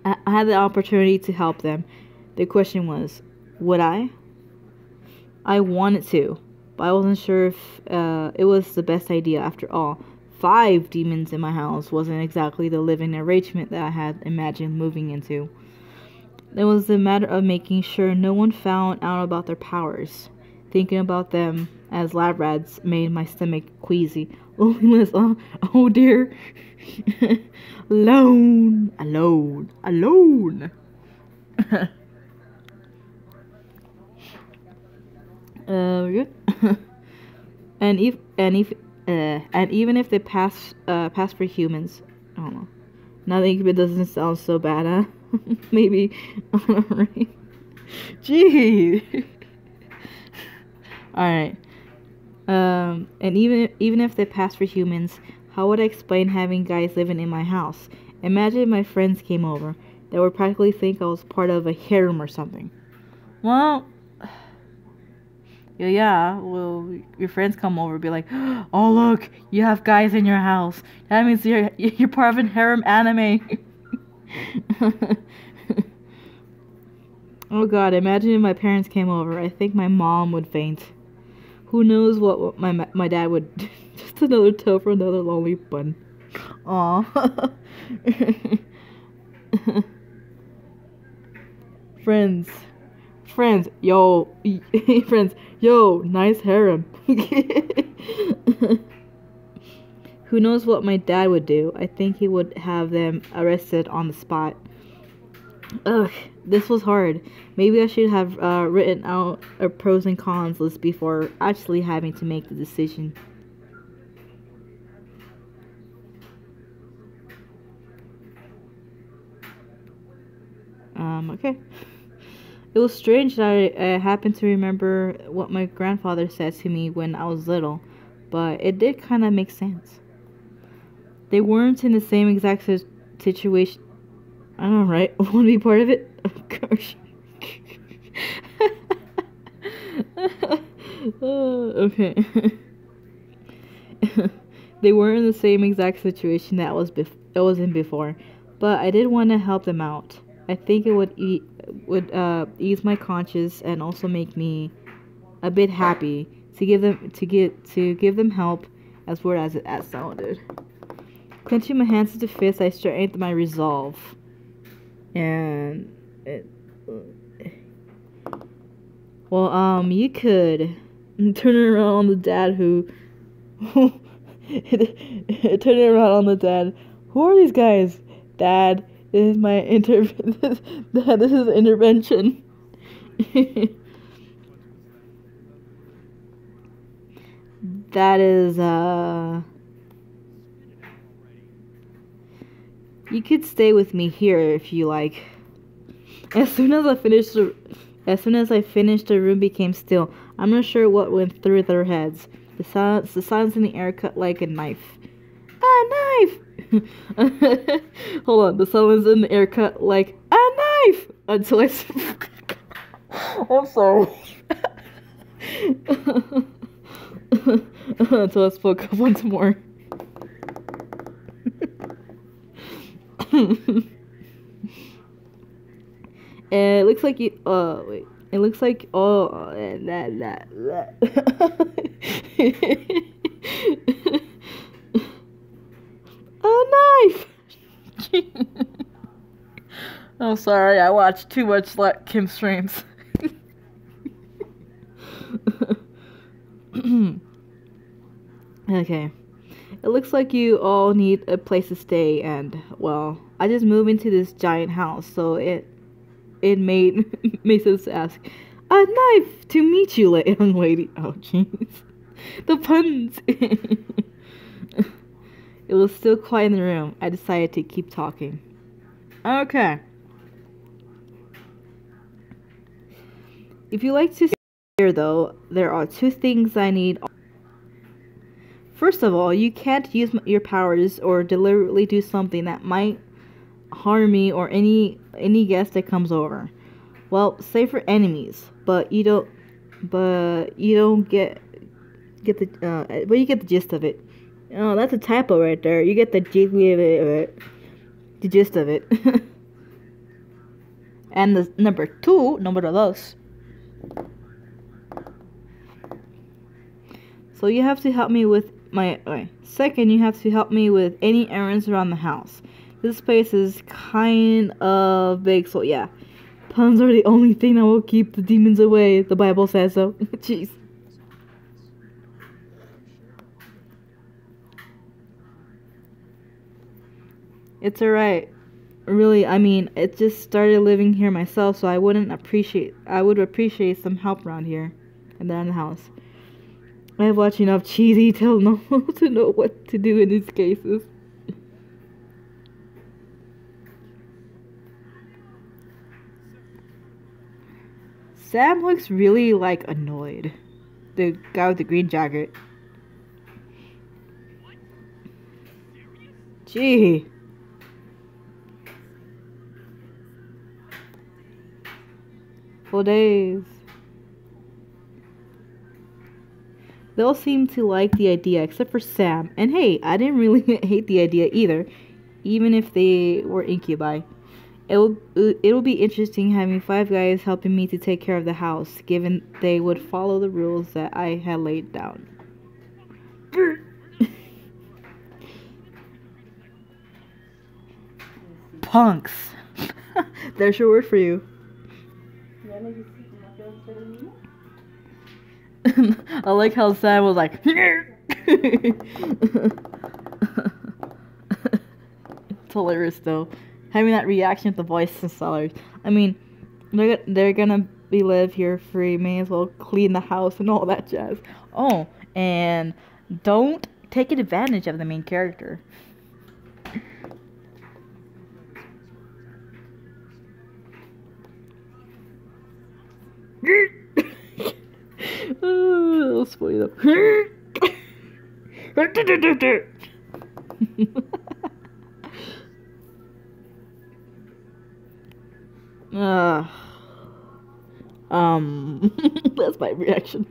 I had the opportunity to help them. The question was, would I? I wanted to, but I wasn't sure if it was the best idea after all. 5 demons in my house wasn't exactly the living arrangement that I had imagined moving into. It was a matter of making sure no one found out about their powers. Thinking about them as lab rats made my stomach queasy. Loneliness, oh dear. Alone. We're good. and even if they pass for humans, I don't know. Now that it doesn't sound so bad, huh? Maybe. Alright. Gee. Alright. And even if they pass for humans, how would I explain having guys living in my house? Imagine if my friends came over. They would practically think I was part of a harem or something. Well, yeah, well, your friends come over and be like, oh look, you have guys in your house. That means you're part of a harem anime. Oh god, imagine if my parents came over. I think my mom would faint. Who knows what my dad would... Just another toe for another lonely bun. Aw. Friends, yo, friends, yo, nice harem. Who knows what my dad would do? I think he would have them arrested on the spot. Ugh, this was hard. Maybe I should have written out a pros and cons list before actually having to make the decision. Okay. It was strange that I happened to remember what my grandfather said to me when I was little, but it did kind of make sense. They weren't in the same exact situation. I don't know, right? I want to be part of it? Oh, gosh. Okay. They weren't in the same exact situation that I was in before, but I did want to help them out. I think it would ease my conscience and also make me a bit happy to give them help, as weird as it sounded. Clenching my hands into fists, I straightened my resolve. And you could turn it around on the dad who turn it around on the dad. Who are these guys? Dad, this is my Dad, this is intervention. That is you could stay with me here if you like. As soon as I finished, the room became still. I'm not sure what went through their heads. The silence in the air cut like a knife. A knife! Hold on. The silence in the air cut like a knife! Until I... I'm sorry. Until I spoke up once more. It looks like you. Wait. It looks like that. A knife. Oh, sorry. I watched too much Kim streams. Okay. It looks like you all need a place to stay, and, well, I just moved into this giant house, so it made sense to ask. A knife to meet you, young lady. Oh, jeez. The puns. It was still quiet in the room. I decided to keep talking. Okay. If you like to hear, though, there are 2 things I need. First of all, you can't use your powers or deliberately do something that might harm me or any guest that comes over. Well, say for enemies, but you don't get but you get the gist of it. Oh, that's a typo right there. You get the gist of it. And the number two. So you have to help me with second, you have to help me with any errands around the house. This place is kind of big, so yeah. Puns are the only thing that will keep the demons away. The Bible says so. Jeez. It's alright. Really, I mean, it just started living here myself, so I would appreciate some help around here and then the house. I've watched enough cheesy to know what to do in these cases. Sam looks really, like, annoyed. The guy with the green jacket. Gee. For days. They all seem to like the idea, except for Sam. And hey, I didn't really hate the idea either, even if they were incubi. It'll be interesting having 5 guys helping me to take care of the house, given they would follow the rules that I had laid down. Punks. There's your word for you. I like how Sam was like. It's hilarious though, having that reaction with the voice and sellers. I mean, they're gonna be live here free. May as well clean the house and all that jazz. Oh, and don't take advantage of the main character. Oh, that was funny though. That's my reaction.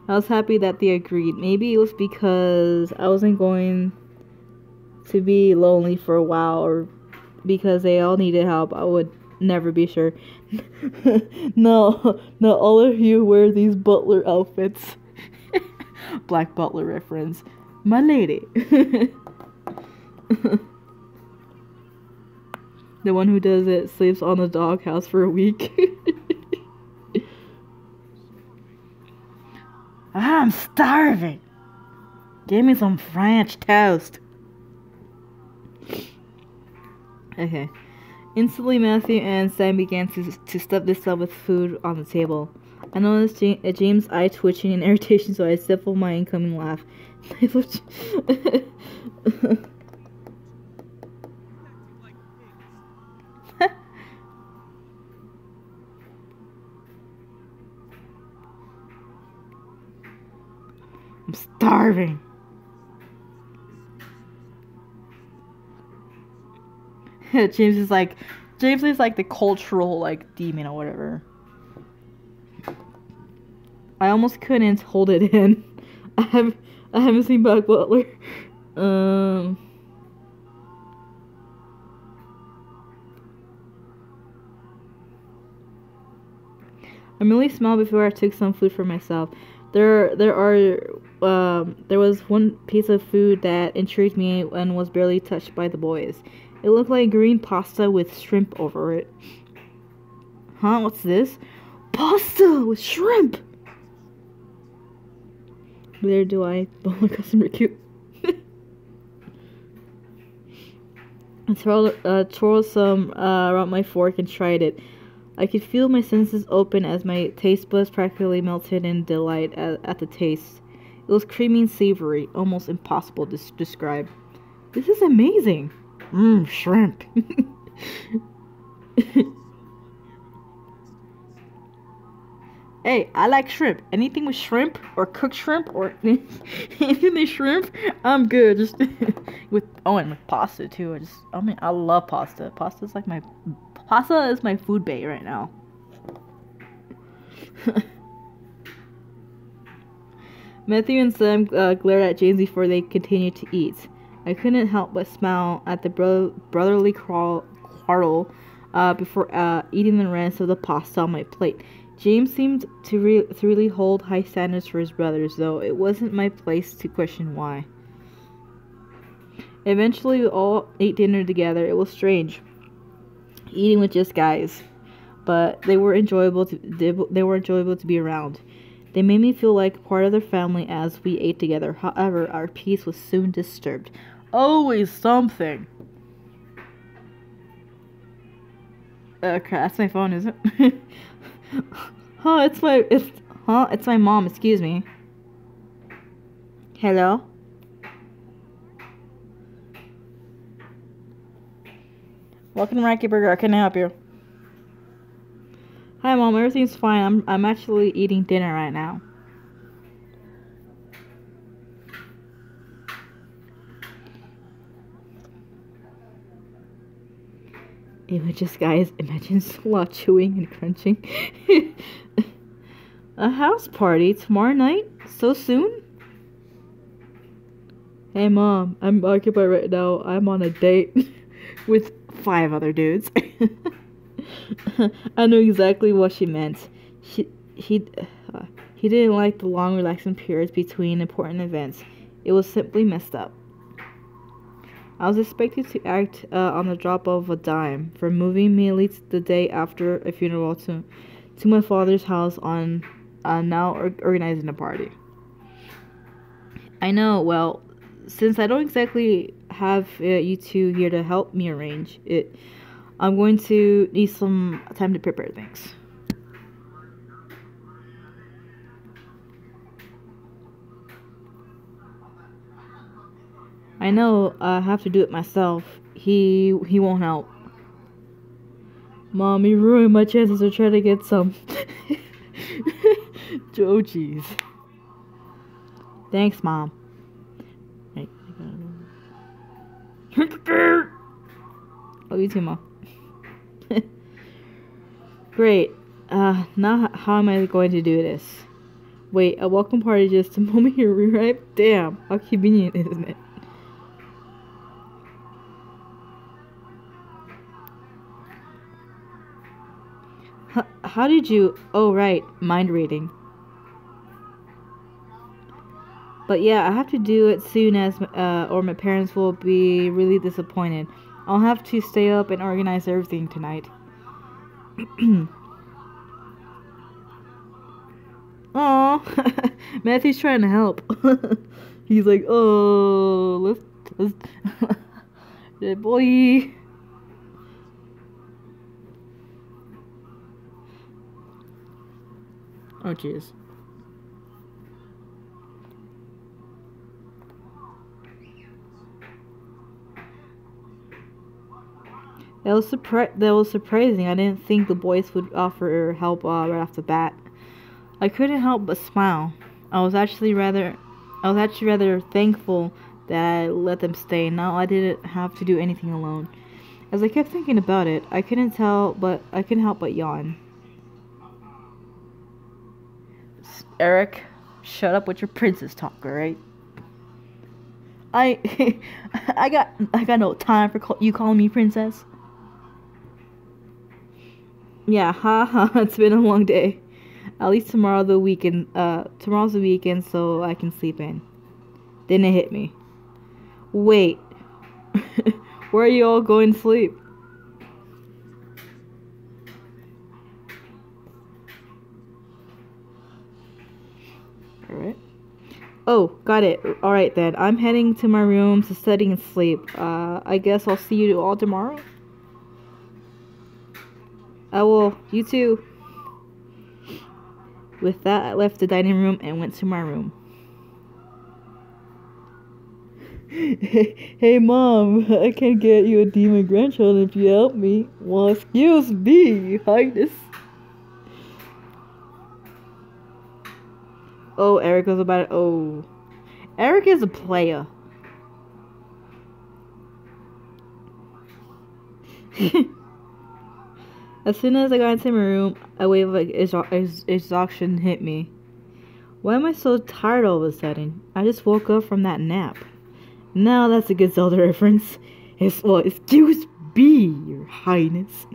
I was happy that they agreed. Maybe it was because I wasn't going to be lonely for a while, or because they all needed help. I would never be sure. No, all of you wear these butler outfits. Black butler reference. My lady. The one who does it sleeps on the doghouse for a week. I'm starving. Give me some French toast. Okay. Instantly, Matthew and Sam began to stuff this up with food on the table. I noticed James' eye twitching in irritation, so I stifled my incoming laugh. I'm starving. James is like the cultural like demon or whatever. I almost couldn't hold it in. I haven't seen Black Butler. I really smiled before I took some food for myself. There was one piece of food that intrigued me and was barely touched by the boys. It looked like green pasta with shrimp over it. Huh? What's this? Pasta with shrimp! There do I. Oh my customer cute. I twirled some around my fork and tried it. I could feel my senses open as my taste buds practically melted in delight at the taste. It was creamy and savory, almost impossible to describe. This is amazing. Shrimp. Hey, I like shrimp. Anything with shrimp or cooked shrimp or anything with shrimp, I'm good. Just and with pasta too. I love pasta. Pasta is my food bait right now. Matthew and Sam glared at James before they continued to eat. I couldn't help but smile at the brotherly quarrel before eating the rest of the pasta on my plate. James seemed to really hold high standards for his brothers, though it wasn't my place to question why. Eventually, we all ate dinner together. It was strange, eating with just guys, but they were enjoyable to be around. They made me feel like part of their family as we ate together. However, our peace was soon disturbed. Always something. That's my phone, is it? It's my mom. Excuse me. Hello. Welcome to Rocky Burger. Can I help you? Hi, Mom. Everything's fine. I'm actually eating dinner right now. It was just, guys, imagine while chewing and crunching. A house party tomorrow night? So soon? Hey, Mom. I'm occupied right now. I'm on a date with 5 other dudes. I knew exactly what she meant. He didn't like the long, relaxing periods between important events. It was simply messed up. I was expected to act on the drop of a dime, from moving immediately the day after a funeral to my father's house on now organizing a party. I know, well, since I don't exactly have you two here to help me arrange it, I'm going to need some time to prepare things. I know I have to do it myself. He won't help. Mom, you ruined my chances to try to get some. Oh, jeez. Thanks, Mom. Right. Oh, you too, Mom. Great. Now how am I going to do this? Wait, a welcome party just a moment here, right? Damn, how convenient, isn't it? How did you... Oh, right, mind reading. But yeah, I have to do it soon as, or my parents will be really disappointed. I'll have to stay up and organize everything tonight. Aw, Matthew's trying to help. He's like, oh, let's yeah, boy. Oh, jeez. That was surprising. I didn't think the boys would offer help right off the bat. I couldn't help but smile. I was actually rather thankful that I let them stay. Now I didn't have to do anything alone. As I kept thinking about it, I couldn't help but yawn. Eric, shut up with your princess talk, alright? I got no time for you calling me princess. Yeah, haha, it's been a long day. At least tomorrow's the weekend, so I can sleep in. Then it hit me. Wait, where are you all going to sleep? Alright. Oh, got it. Alright then, I'm heading to my room to study and sleep. I guess I'll see you all tomorrow? I will. You too. With that, I left the dining room and went to my room. Hey Mom, I can get you a demon grandchild if you help me. Well, excuse me, Highness. Oh, Eric was about it. Oh. Eric is a player. As soon as I got into my room, a wave of exhaustion hit me. Why am I so tired all of a sudden? I just woke up from that nap. Now that's a good Zelda reference. Well, excuse me, Your Highness.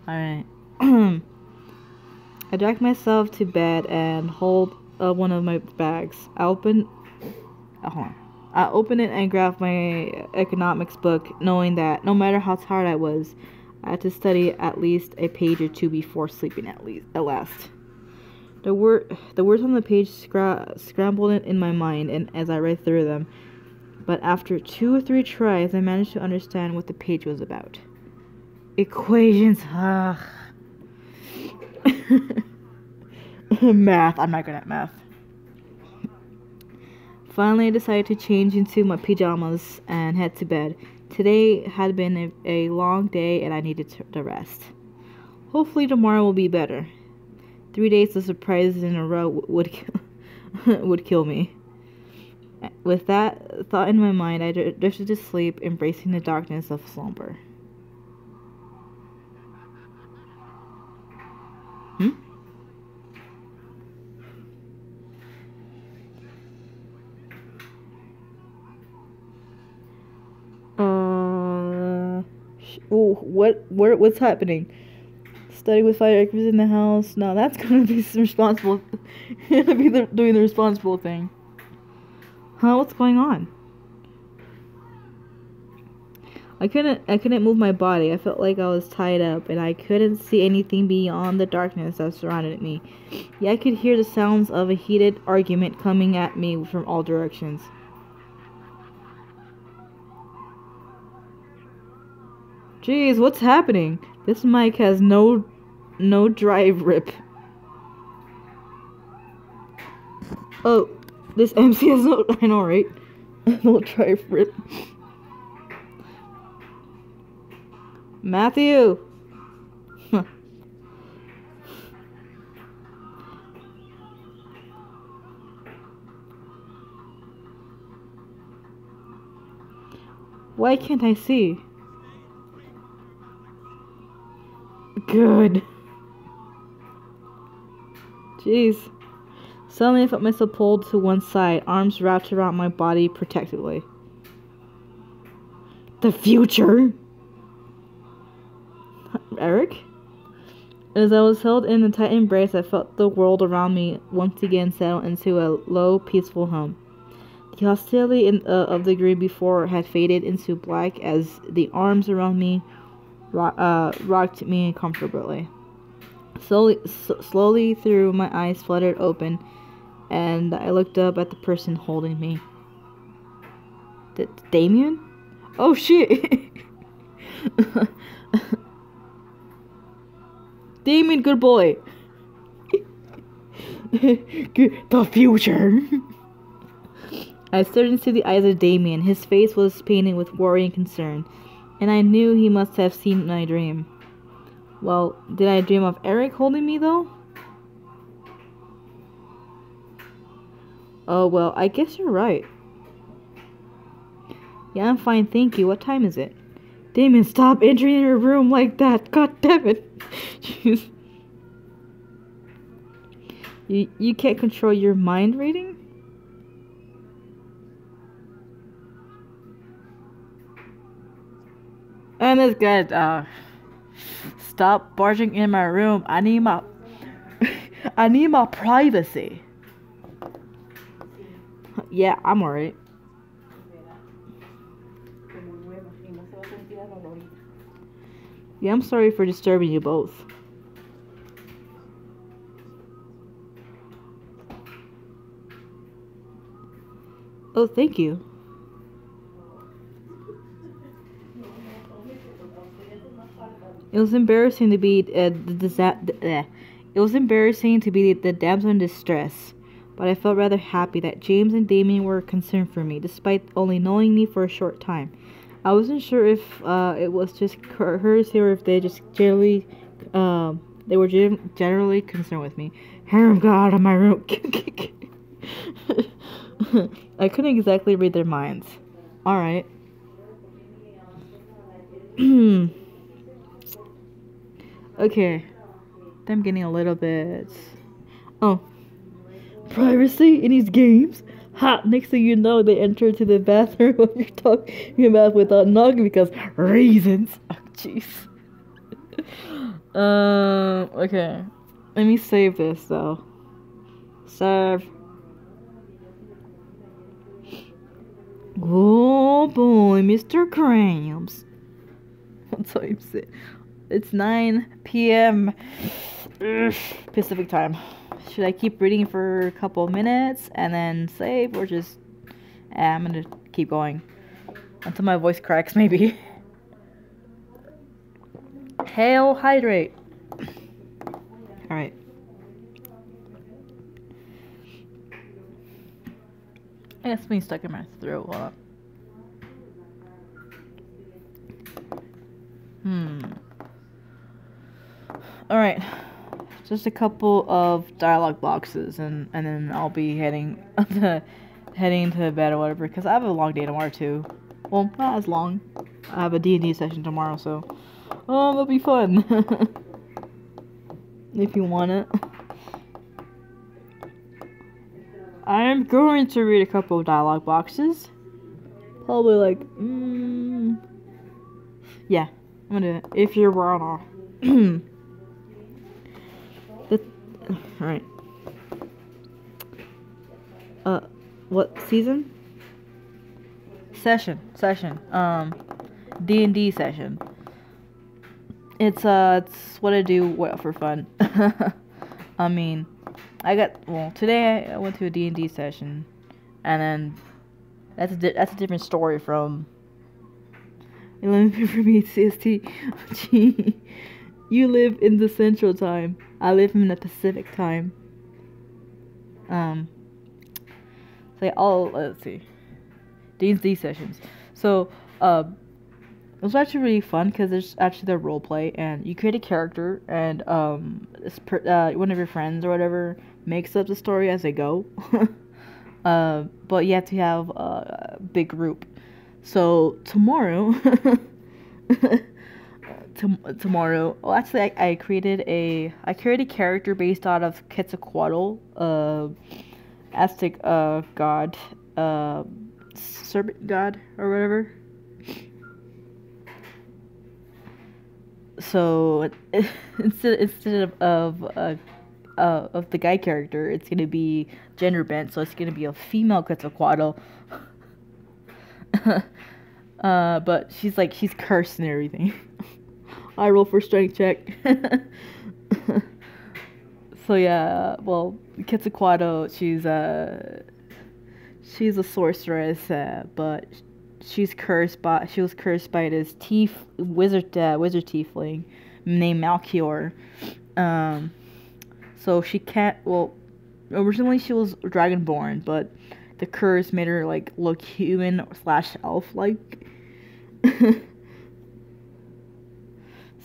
Alright. I dragged myself to bed and hold one of my bags. I opened it and grabbed my economics book, knowing that no matter how tired I was, I had to study at least a page or two before sleeping at last. The words on the page scrambled in my mind and as I read through them, but after 2 or 3 tries, I managed to understand what the page was about. Equations. Math. I'm not good at math. Finally, I decided to change into my pajamas and head to bed. Today had been a long day and I needed to rest. Hopefully tomorrow will be better. 3 days of surprises in a row would kill me. With that thought in my mind, I drifted to sleep, embracing the darkness of slumber. What's happening? Studying with firecrackers in the house. No, that's gonna be responsible. Doing the responsible thing. Huh? What's going on? I couldn't move my body. I felt like I was tied up, and I couldn't see anything beyond the darkness that surrounded me. Yet I could hear the sounds of a heated argument coming at me from all directions. Jeez, what's happening? This mic has no drive rip. Oh, this MC has no, I know, right? No drive rip. Matthew! Huh. Why can't I see? Good. Jeez. Suddenly I felt myself pulled to one side, arms wrapped around my body protectively. The future? Eric? As I was held in a tight embrace, I felt the world around me once again settle into a low, peaceful hum. The hostility of the green before had faded into black as the arms around me rocked me comfortably. Slowly through my eyes fluttered open, and I looked up at the person holding me. Damien? Oh shit! Damien, good boy. The future. I stared into the eyes of Damien. His face was painted with worry and concern, and I knew he must have seen my dream. Well, did I dream of Eric holding me, though? Oh, well, I guess you're right. Yeah, I'm fine, thank you. What time is it? Damien, stop entering your room like that. God damn it. Jeez. You can't control your mind reading? And this guy, stop barging in my room. I need my privacy. Yeah, I'm alright. Yeah, I'm sorry for disturbing you both. Oh, thank you. It was embarrassing to be it was embarrassing to be the damsel in distress, but I felt rather happy that James and Damien were concerned for me, despite only knowing me for a short time. I wasn't sure if it was just courtesy or if they just generally generally concerned with me. Harem got out of my room. I couldn't exactly read their minds. All right. Okay. I'm getting a little bit. Oh. Privacy in these games? Ha! Next thing you know, they enter to the bathroom while you're talking about without knocking because reasons. Oh, jeez. Okay. Let me save this though. Save. Oh boy, Mr. Krams. What time is it? It's 9 p.m. Pacific time. Should I keep reading for a couple of minutes and then save, or just... I'm gonna keep going until my voice cracks, maybe. Hail, hydrate. Alright. I got something stuck in my throat. Hold on. Alright. Just a couple of dialogue boxes, and then I'll be heading to bed or whatever, because I have a long day tomorrow too. Well, not as long. I have a D&D session tomorrow, so that'll be fun. If you want it. I'm going to read a couple of dialogue boxes. Probably like, yeah, I'm gonna do it. If you're wrong. Alright. What season? Session. D&D session. It's what I do for fun. I mean, today I went to a D&D session, and then that's a different story from 11 p.m. for me CST. Gee, you live in the Central Time. I live in the Pacific Time. Let's see. D&D sessions. So, it was actually really fun because there's actually the role play, and you create a character, and one of your friends or whatever makes up the story as they go. But you have to have a big group. So tomorrow, I created a character based out of Quetzalcoatl, Aztec god, serpent god or whatever. So instead of the guy character, it's gonna be gender bent, so it's gonna be a female Quetzalcoatl. But she's cursed and everything. I roll for strength check. So yeah, well, Quetzalcoatl, she's a sorceress, but she was cursed by this wizard tiefling named Malchior. So she can't. Well, originally she was dragonborn, but the curse made her like look human / elf like.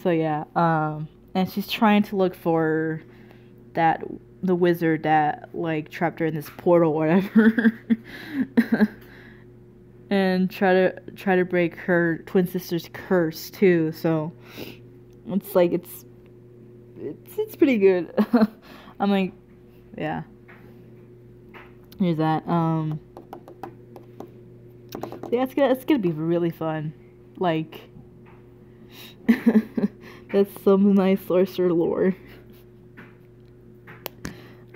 So yeah, and she's trying to look for the wizard that like trapped her in this portal or whatever. And try to break her twin sister's curse too. So it's like it's pretty good. I'm like, yeah. Here's that. Yeah, it's gonna be really fun. Like, that's some nice sorcerer lore.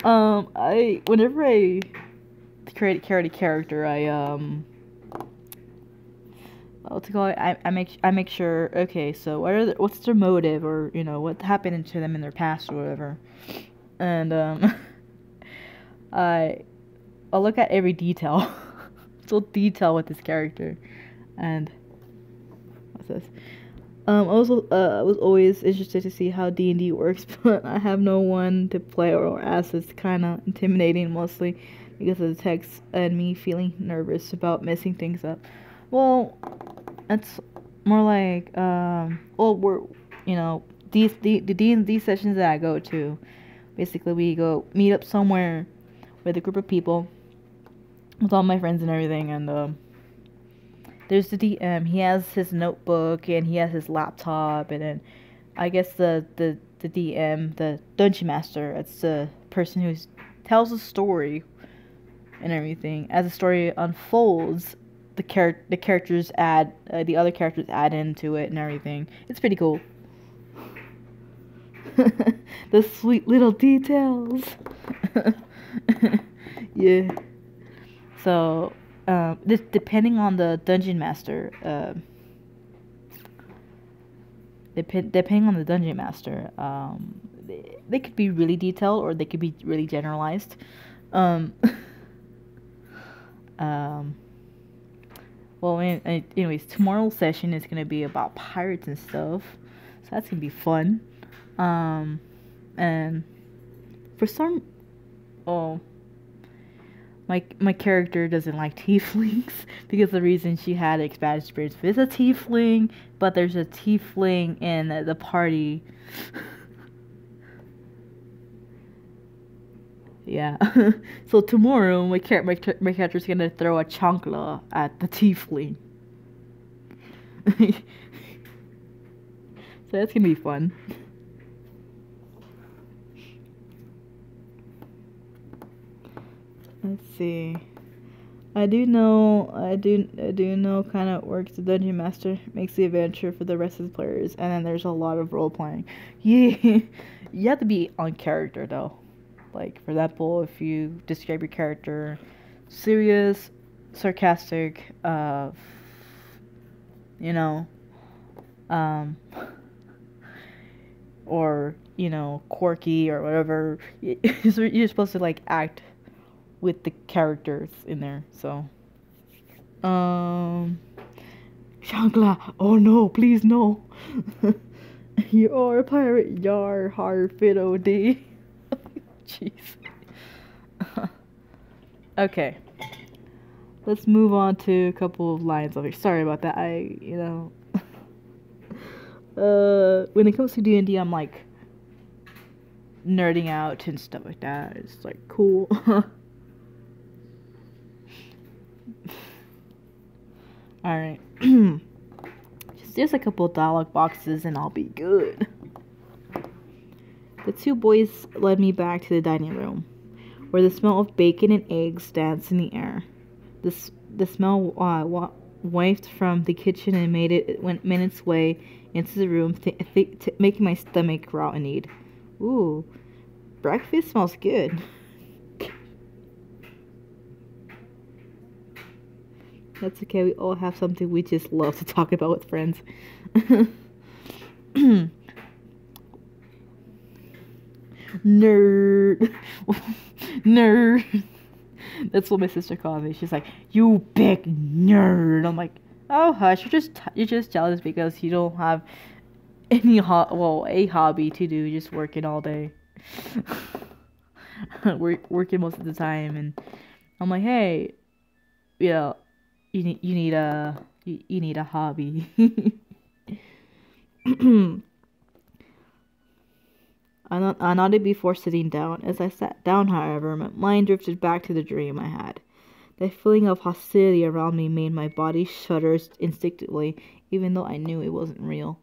Whenever I create a character, what's it called? I make sure. Okay, so what's their motive, or what happened to them in their past or whatever, and I'll look at every detail, detail with this character, and what's this? I was always interested to see how D&D works, but I have no one to play or ask. It's kind of intimidating, mostly because of the text and me feeling nervous about messing things up. Well, it's more like well, we're the D&D sessions that I go to. Basically, we go meet up somewhere with a group of people with all my friends and everything, and there's the DM. He has his notebook and he has his laptop, and then I guess the DM, the dungeon master, it's the person who tells a story and everything. As the story unfolds, the characters add the other characters add into it and everything. It's pretty cool. The sweet little details. Yeah. So, this depending on the dungeon master, depending on the dungeon master, they could be really detailed or they could be really generalized. Um, um, well, anyways, tomorrow's session is gonna be about pirates and stuff, so that's gonna be fun. And for some, oh, my character doesn't like tieflings because the reason she had bad experience with a tiefling, but there's a tiefling in the party. Yeah. So tomorrow my character's gonna throw a chancla at the tiefling. So that's gonna be fun. Let's see. I do know kind of works. The dungeon master makes the adventure for the rest of the players, and then there's a lot of role playing. Yeah, you have to be on character though. Like for example, if you describe your character serious, sarcastic, you know, um, or quirky or whatever, you're supposed to like act with the characters in there. So, Shangla, oh no, please no. You are a pirate, yar, har, fiddle, dee. Jeez. Okay. Let's move on to a couple of lines over here. Sorry about that. When it comes to D&D, I'm like nerding out and stuff like that. It's like cool. Alright. Just a couple of dialogue boxes and I'll be good. The two boys led me back to the dining room, where the smell of bacon and eggs danced in the air. The smell wafted from the kitchen and made its way into the room, making my stomach growl in need. Ooh, breakfast smells good. That's okay, we all have something we just love to talk about with friends. Nerd. Nerd. That's what my sister calls me. She's like, "You big nerd." I'm like, "Oh hush, you're just jealous because you don't have any a hobby to do, just working all day." Working most of the time, and I'm like, "Hey, yeah, you need a hobby." I nodded before sitting down. As I sat down, however, my mind drifted back to the dream I had. The feeling of hostility around me made my body shudder instinctively, even though I knew it wasn't real.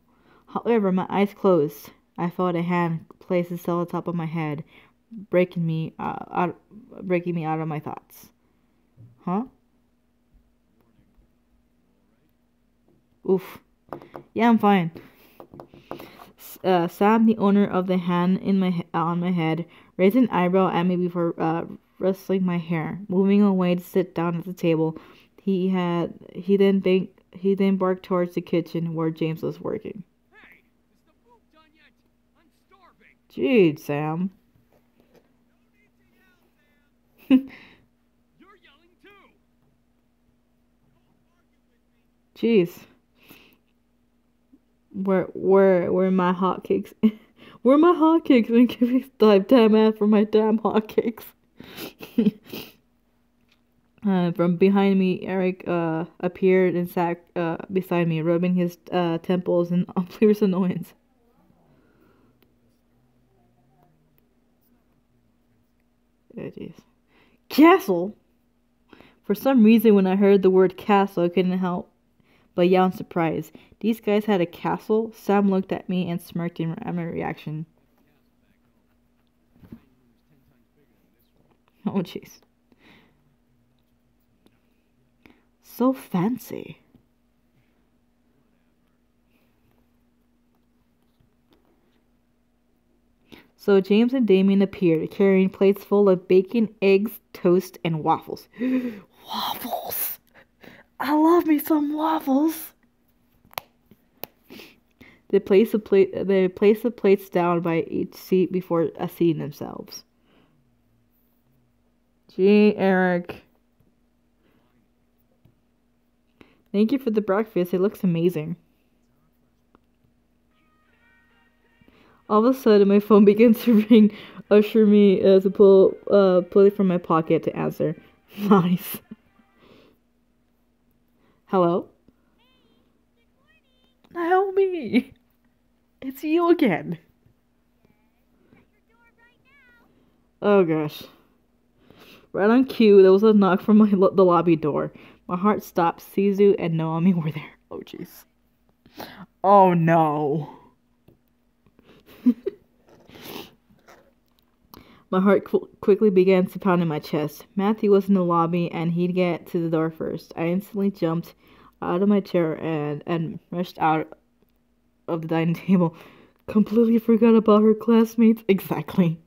However, my eyes closed. I felt a hand place itself on top of my head, breaking me out of my thoughts. Huh? Oof. Yeah, I'm fine. Sam, the owner of the hand on my head, raised an eyebrow at me before rustling my hair. Moving away to sit down at the table, he then barked towards the kitchen where James was working. Hey, is the food done yet? I'm starving. Jeez, Sam. No need to yell, Sam. You're yelling too. Don't argue with me. Jeez. Where are my hotcakes? Where are my hotcakes? And give me damn ass for my damn hotcakes. From behind me, Eric appeared and sat beside me, rubbing his temples in obvious annoyance. Oh, jeez. Castle? For some reason, when I heard the word castle, I couldn't help but yell in surprise. These guys had a castle? Sam looked at me and smirked at my reaction. Oh, jeez. So fancy. So James and Damien appeared, carrying plates full of bacon, eggs, toast, and waffles. Waffles! I love me some waffles! They placed the plates down by each seat before seating themselves. Gee, Eric. Thank you for the breakfast. It looks amazing. All of a sudden, my phone began to ring, usher me to pull it from my pocket to answer. Nice. Hello? Naomi! It's you again. Oh gosh. Right on cue, there was a knock from the lobby door. My heart stopped. Sizu and Naomi were there. Oh jeez. Oh no. My heart quickly began to pound in my chest. Matthew was in the lobby and he'd get to the door first. I instantly jumped out of my chair and rushed out of the dining table. Completely forgot about her classmates. Exactly.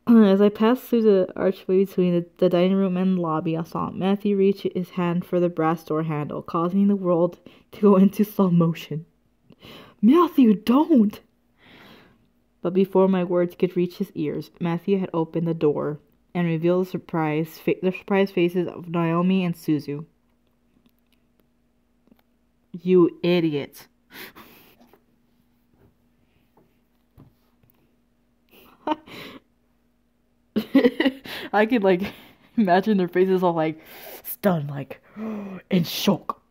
As I passed through the archway between the dining room and the lobby, I saw Matthew reach his hand for the brass door handle, causing the world to go into slow motion. Matthew, don't! But before my words could reach his ears, Matthew had opened the door and revealed the surprised faces of Naomi and Suzu. You idiot. I could, imagine their faces all, stunned, in shock.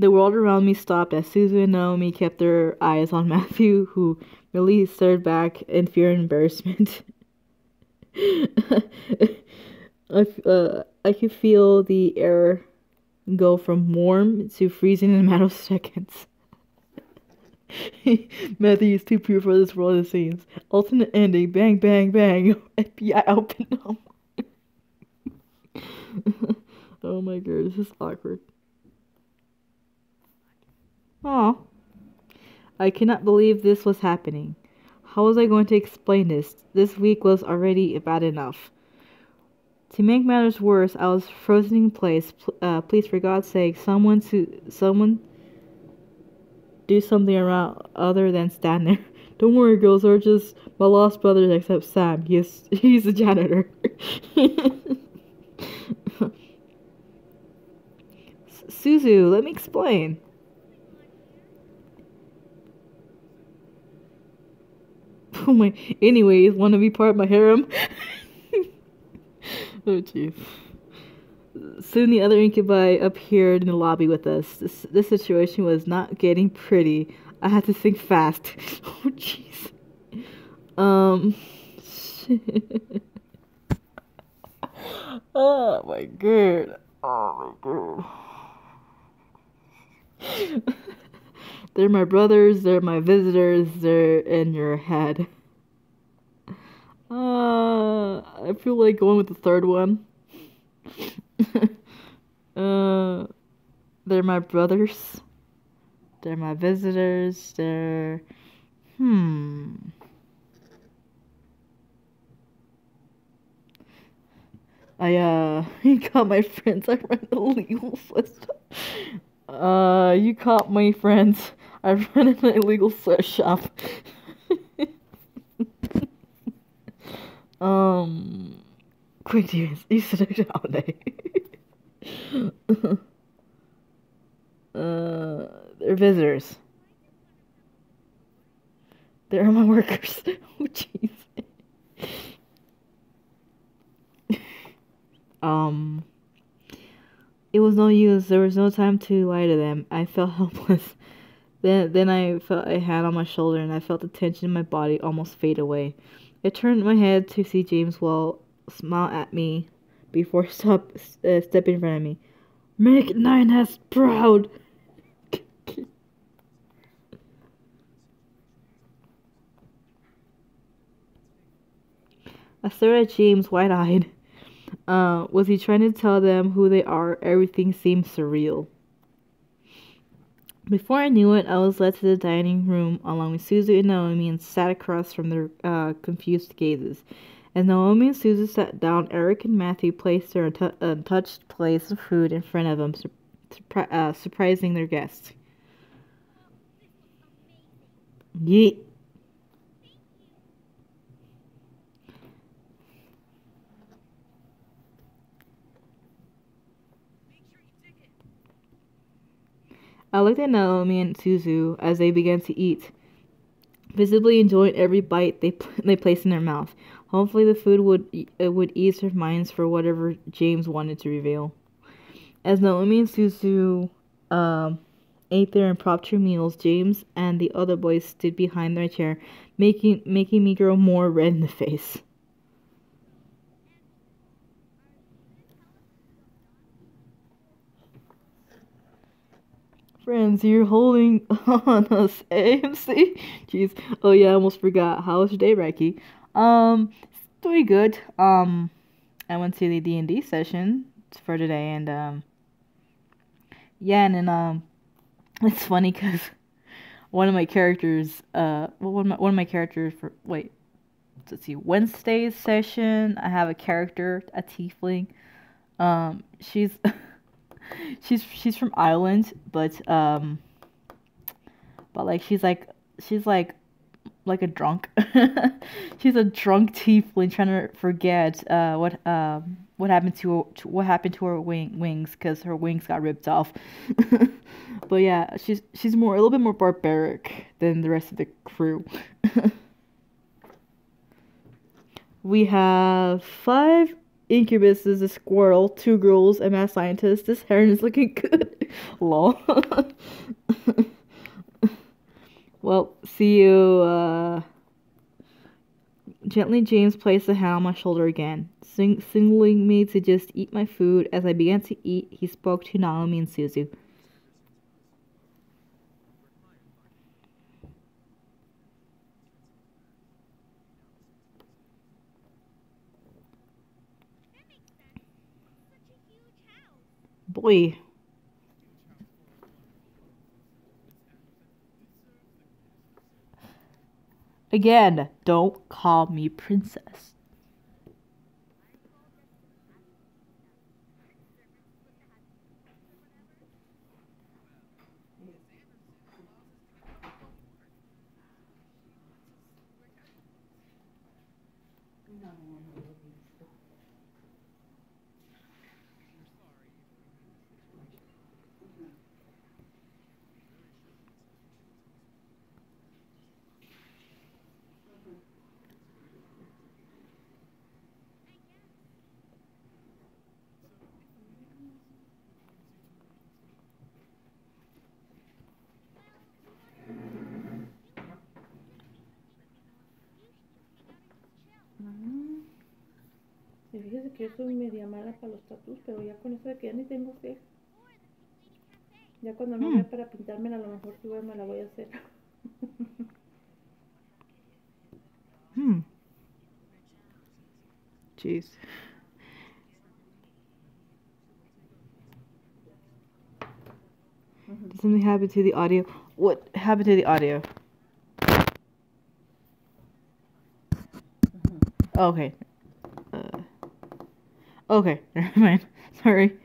The world around me stopped as Suzu and Naomi kept their eyes on Matthew, who really stared back in fear and embarrassment. I could feel the air go from warm to freezing in a matter of seconds. Matthew is too pure for this world, it seems. Alternate ending, bang, bang, bang. FBI open up. Oh my god, this is awkward. Aw. I cannot believe this was happening. How was I going to explain this? This week was already bad enough. To make matters worse, I was frozen in place. Please, for God's sake, someone do something around other than stand there. Don't worry, girls, they're just my lost brothers except Sam. He's the janitor. Suzu, let me explain. Oh my. Anyways, want to be part of my harem? Oh jeez. Soon the other incubi appeared in the lobby with us. This situation was not getting pretty. I had to think fast. Oh jeez. Shit. Oh my god. Oh my god. They're my brothers, they're my visitors, they're in your head. I feel like going with the third one. They're my brothers. They're my visitors. They're... You caught my friends. I run a legal system. You caught my friends. I run an illegal shop. Quick, you sit down there. They're visitors. They're my workers. Oh, jeez. Um, it was no use. There was no time to lie to them. I felt helpless. Then I felt a hand on my shoulder, and I felt the tension in my body almost fade away. I turned my head to see James Well smile at me before stepping in front of me. Make Nines proud. I stared at James wide-eyed. Was he trying to tell them who they are? Everything seemed surreal. Before I knew it, I was led to the dining room along with Suzu and Naomi and sat across from their confused gazes. As Naomi and Suzu sat down, Eric and Matthew placed their untouched plates of food in front of them, surprising their guests. Yeet. I looked at Naomi and Suzu as they began to eat, visibly enjoying every bite they placed in their mouth. Hopefully the food would ease their minds for whatever James wanted to reveal. As Naomi and Suzu ate their impromptu meals, James and the other boys stood behind their chair, making me grow more red in the face. Friends, you're holding on us, AMC. Jeez. Oh yeah, I almost forgot. How was your day, Reiki? It's doing good. I went to the D&D session for today, and yeah, and then it's funny because one of my characters, one of my characters for let's see, Wednesday's session, I have a character, a tiefling. She's she's from Ireland, but like she's like a drunk. She's a drunk tiefling trying to forget what happened to her wings because her wings got ripped off. But yeah, she's a little bit more barbaric than the rest of the crew. We have 5 incubuses, a squirrel, 2 girls, a mad scientist. This heron is looking good. Lol. Well, see you. Gently, James placed a hand on my shoulder again, signaling me to just eat my food. As I began to eat, he spoke to Naomi and Suzu. Boy. Again, don't call me princess. Y fíjese que yo soy media mala para los tatuos, pero ya con eso de que ya ni tengo que. Ya cuando no vea para pintármela, a lo mejor sí me la voy a hacer. Jeez. Did something happen to the audio? What happened to the audio? Okay. Okay, never mind. Sorry.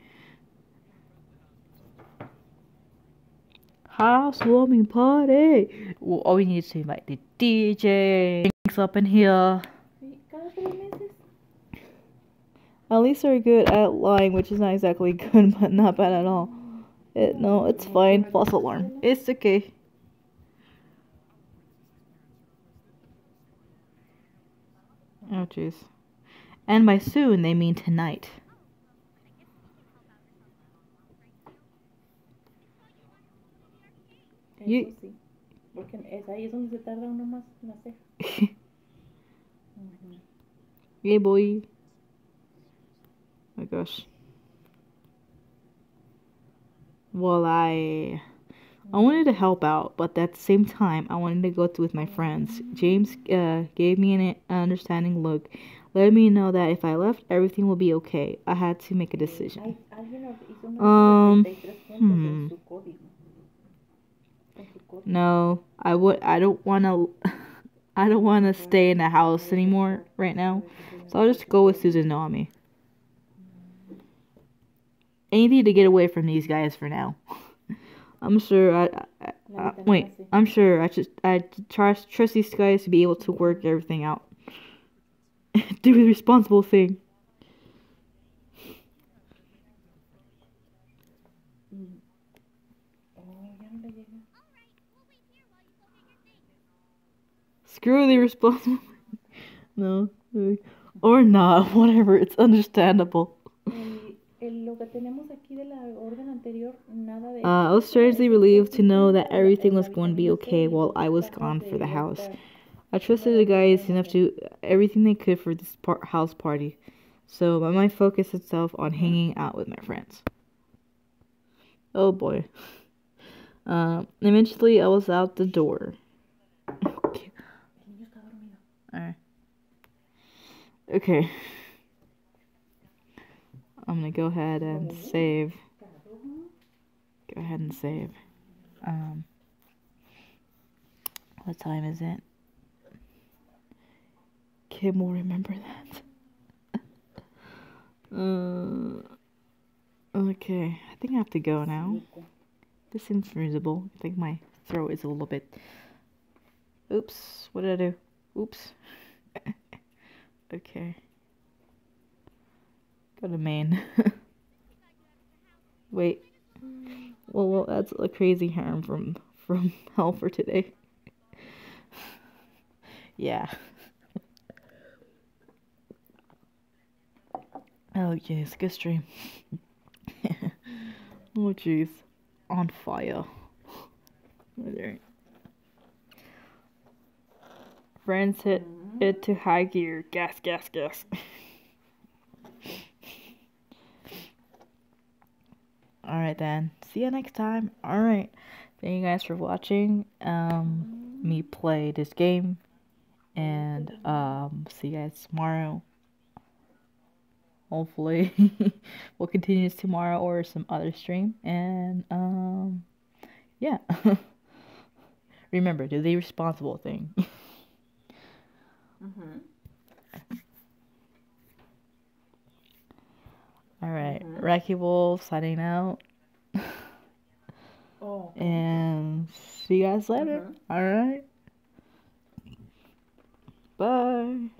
Housewarming party! Well, all we need is to invite the DJ. Drinks up in here. At least they're good at lying, which is not exactly good, but not bad at all. No, it's fine. False alarm. It's okay. Oh, jeez. And by soon, they mean tonight. You... Eso sí, porque es ahí es donde se tarda uno más en hacer. Yeah, boy. My gosh. Well, I wanted to help out, but at the same time, I wanted to go with my friends. James gave me an understanding look, letting me know that if I left, everything will be okay. I had to make a decision. Alguien hizo una de 33 puntos en su código. Con su código. No, I don't want to. I don't want to stay in the house anymore right now, so I'll just go with Susan Naomi. Anything to get away from these guys for now. I'm sure I'm sure I trust these guys to be able to work everything out. Do the responsible thing. Screw the responsible. No. Or not, whatever, it's understandable. Lo que tenemos aquí de la orden anterior, nada de I was strangely relieved to know that everything was going to be okay while I was gone for the house. I trusted the guys enough to do everything they could for this house party, so my mind focused itself on hanging out with my friends. Oh boy. Eventually I was out the door. Okay. Alright. Okay. I'm gonna go ahead and save. Go ahead and save. What time is it? Kim will remember that. Okay, I think I have to go now. This seems reasonable. I think my throat is a little bit... Oops, what did I do? Oops. Okay. Go to main. Wait. Well, that's a crazy harm from hell for today. Yeah. Oh jeez, good stream. Oh jeez, on fire. Alright. Friends hit it to high gear. Gas, gas, gas. Alright then. See you next time. Alright. Thank you guys for watching me play this game. And see you guys tomorrow. Hopefully we'll continue this tomorrow or some other stream. And yeah. Remember, do the responsible thing. Alright, Racky Wolf signing out. And see you guys later. Alright. Bye.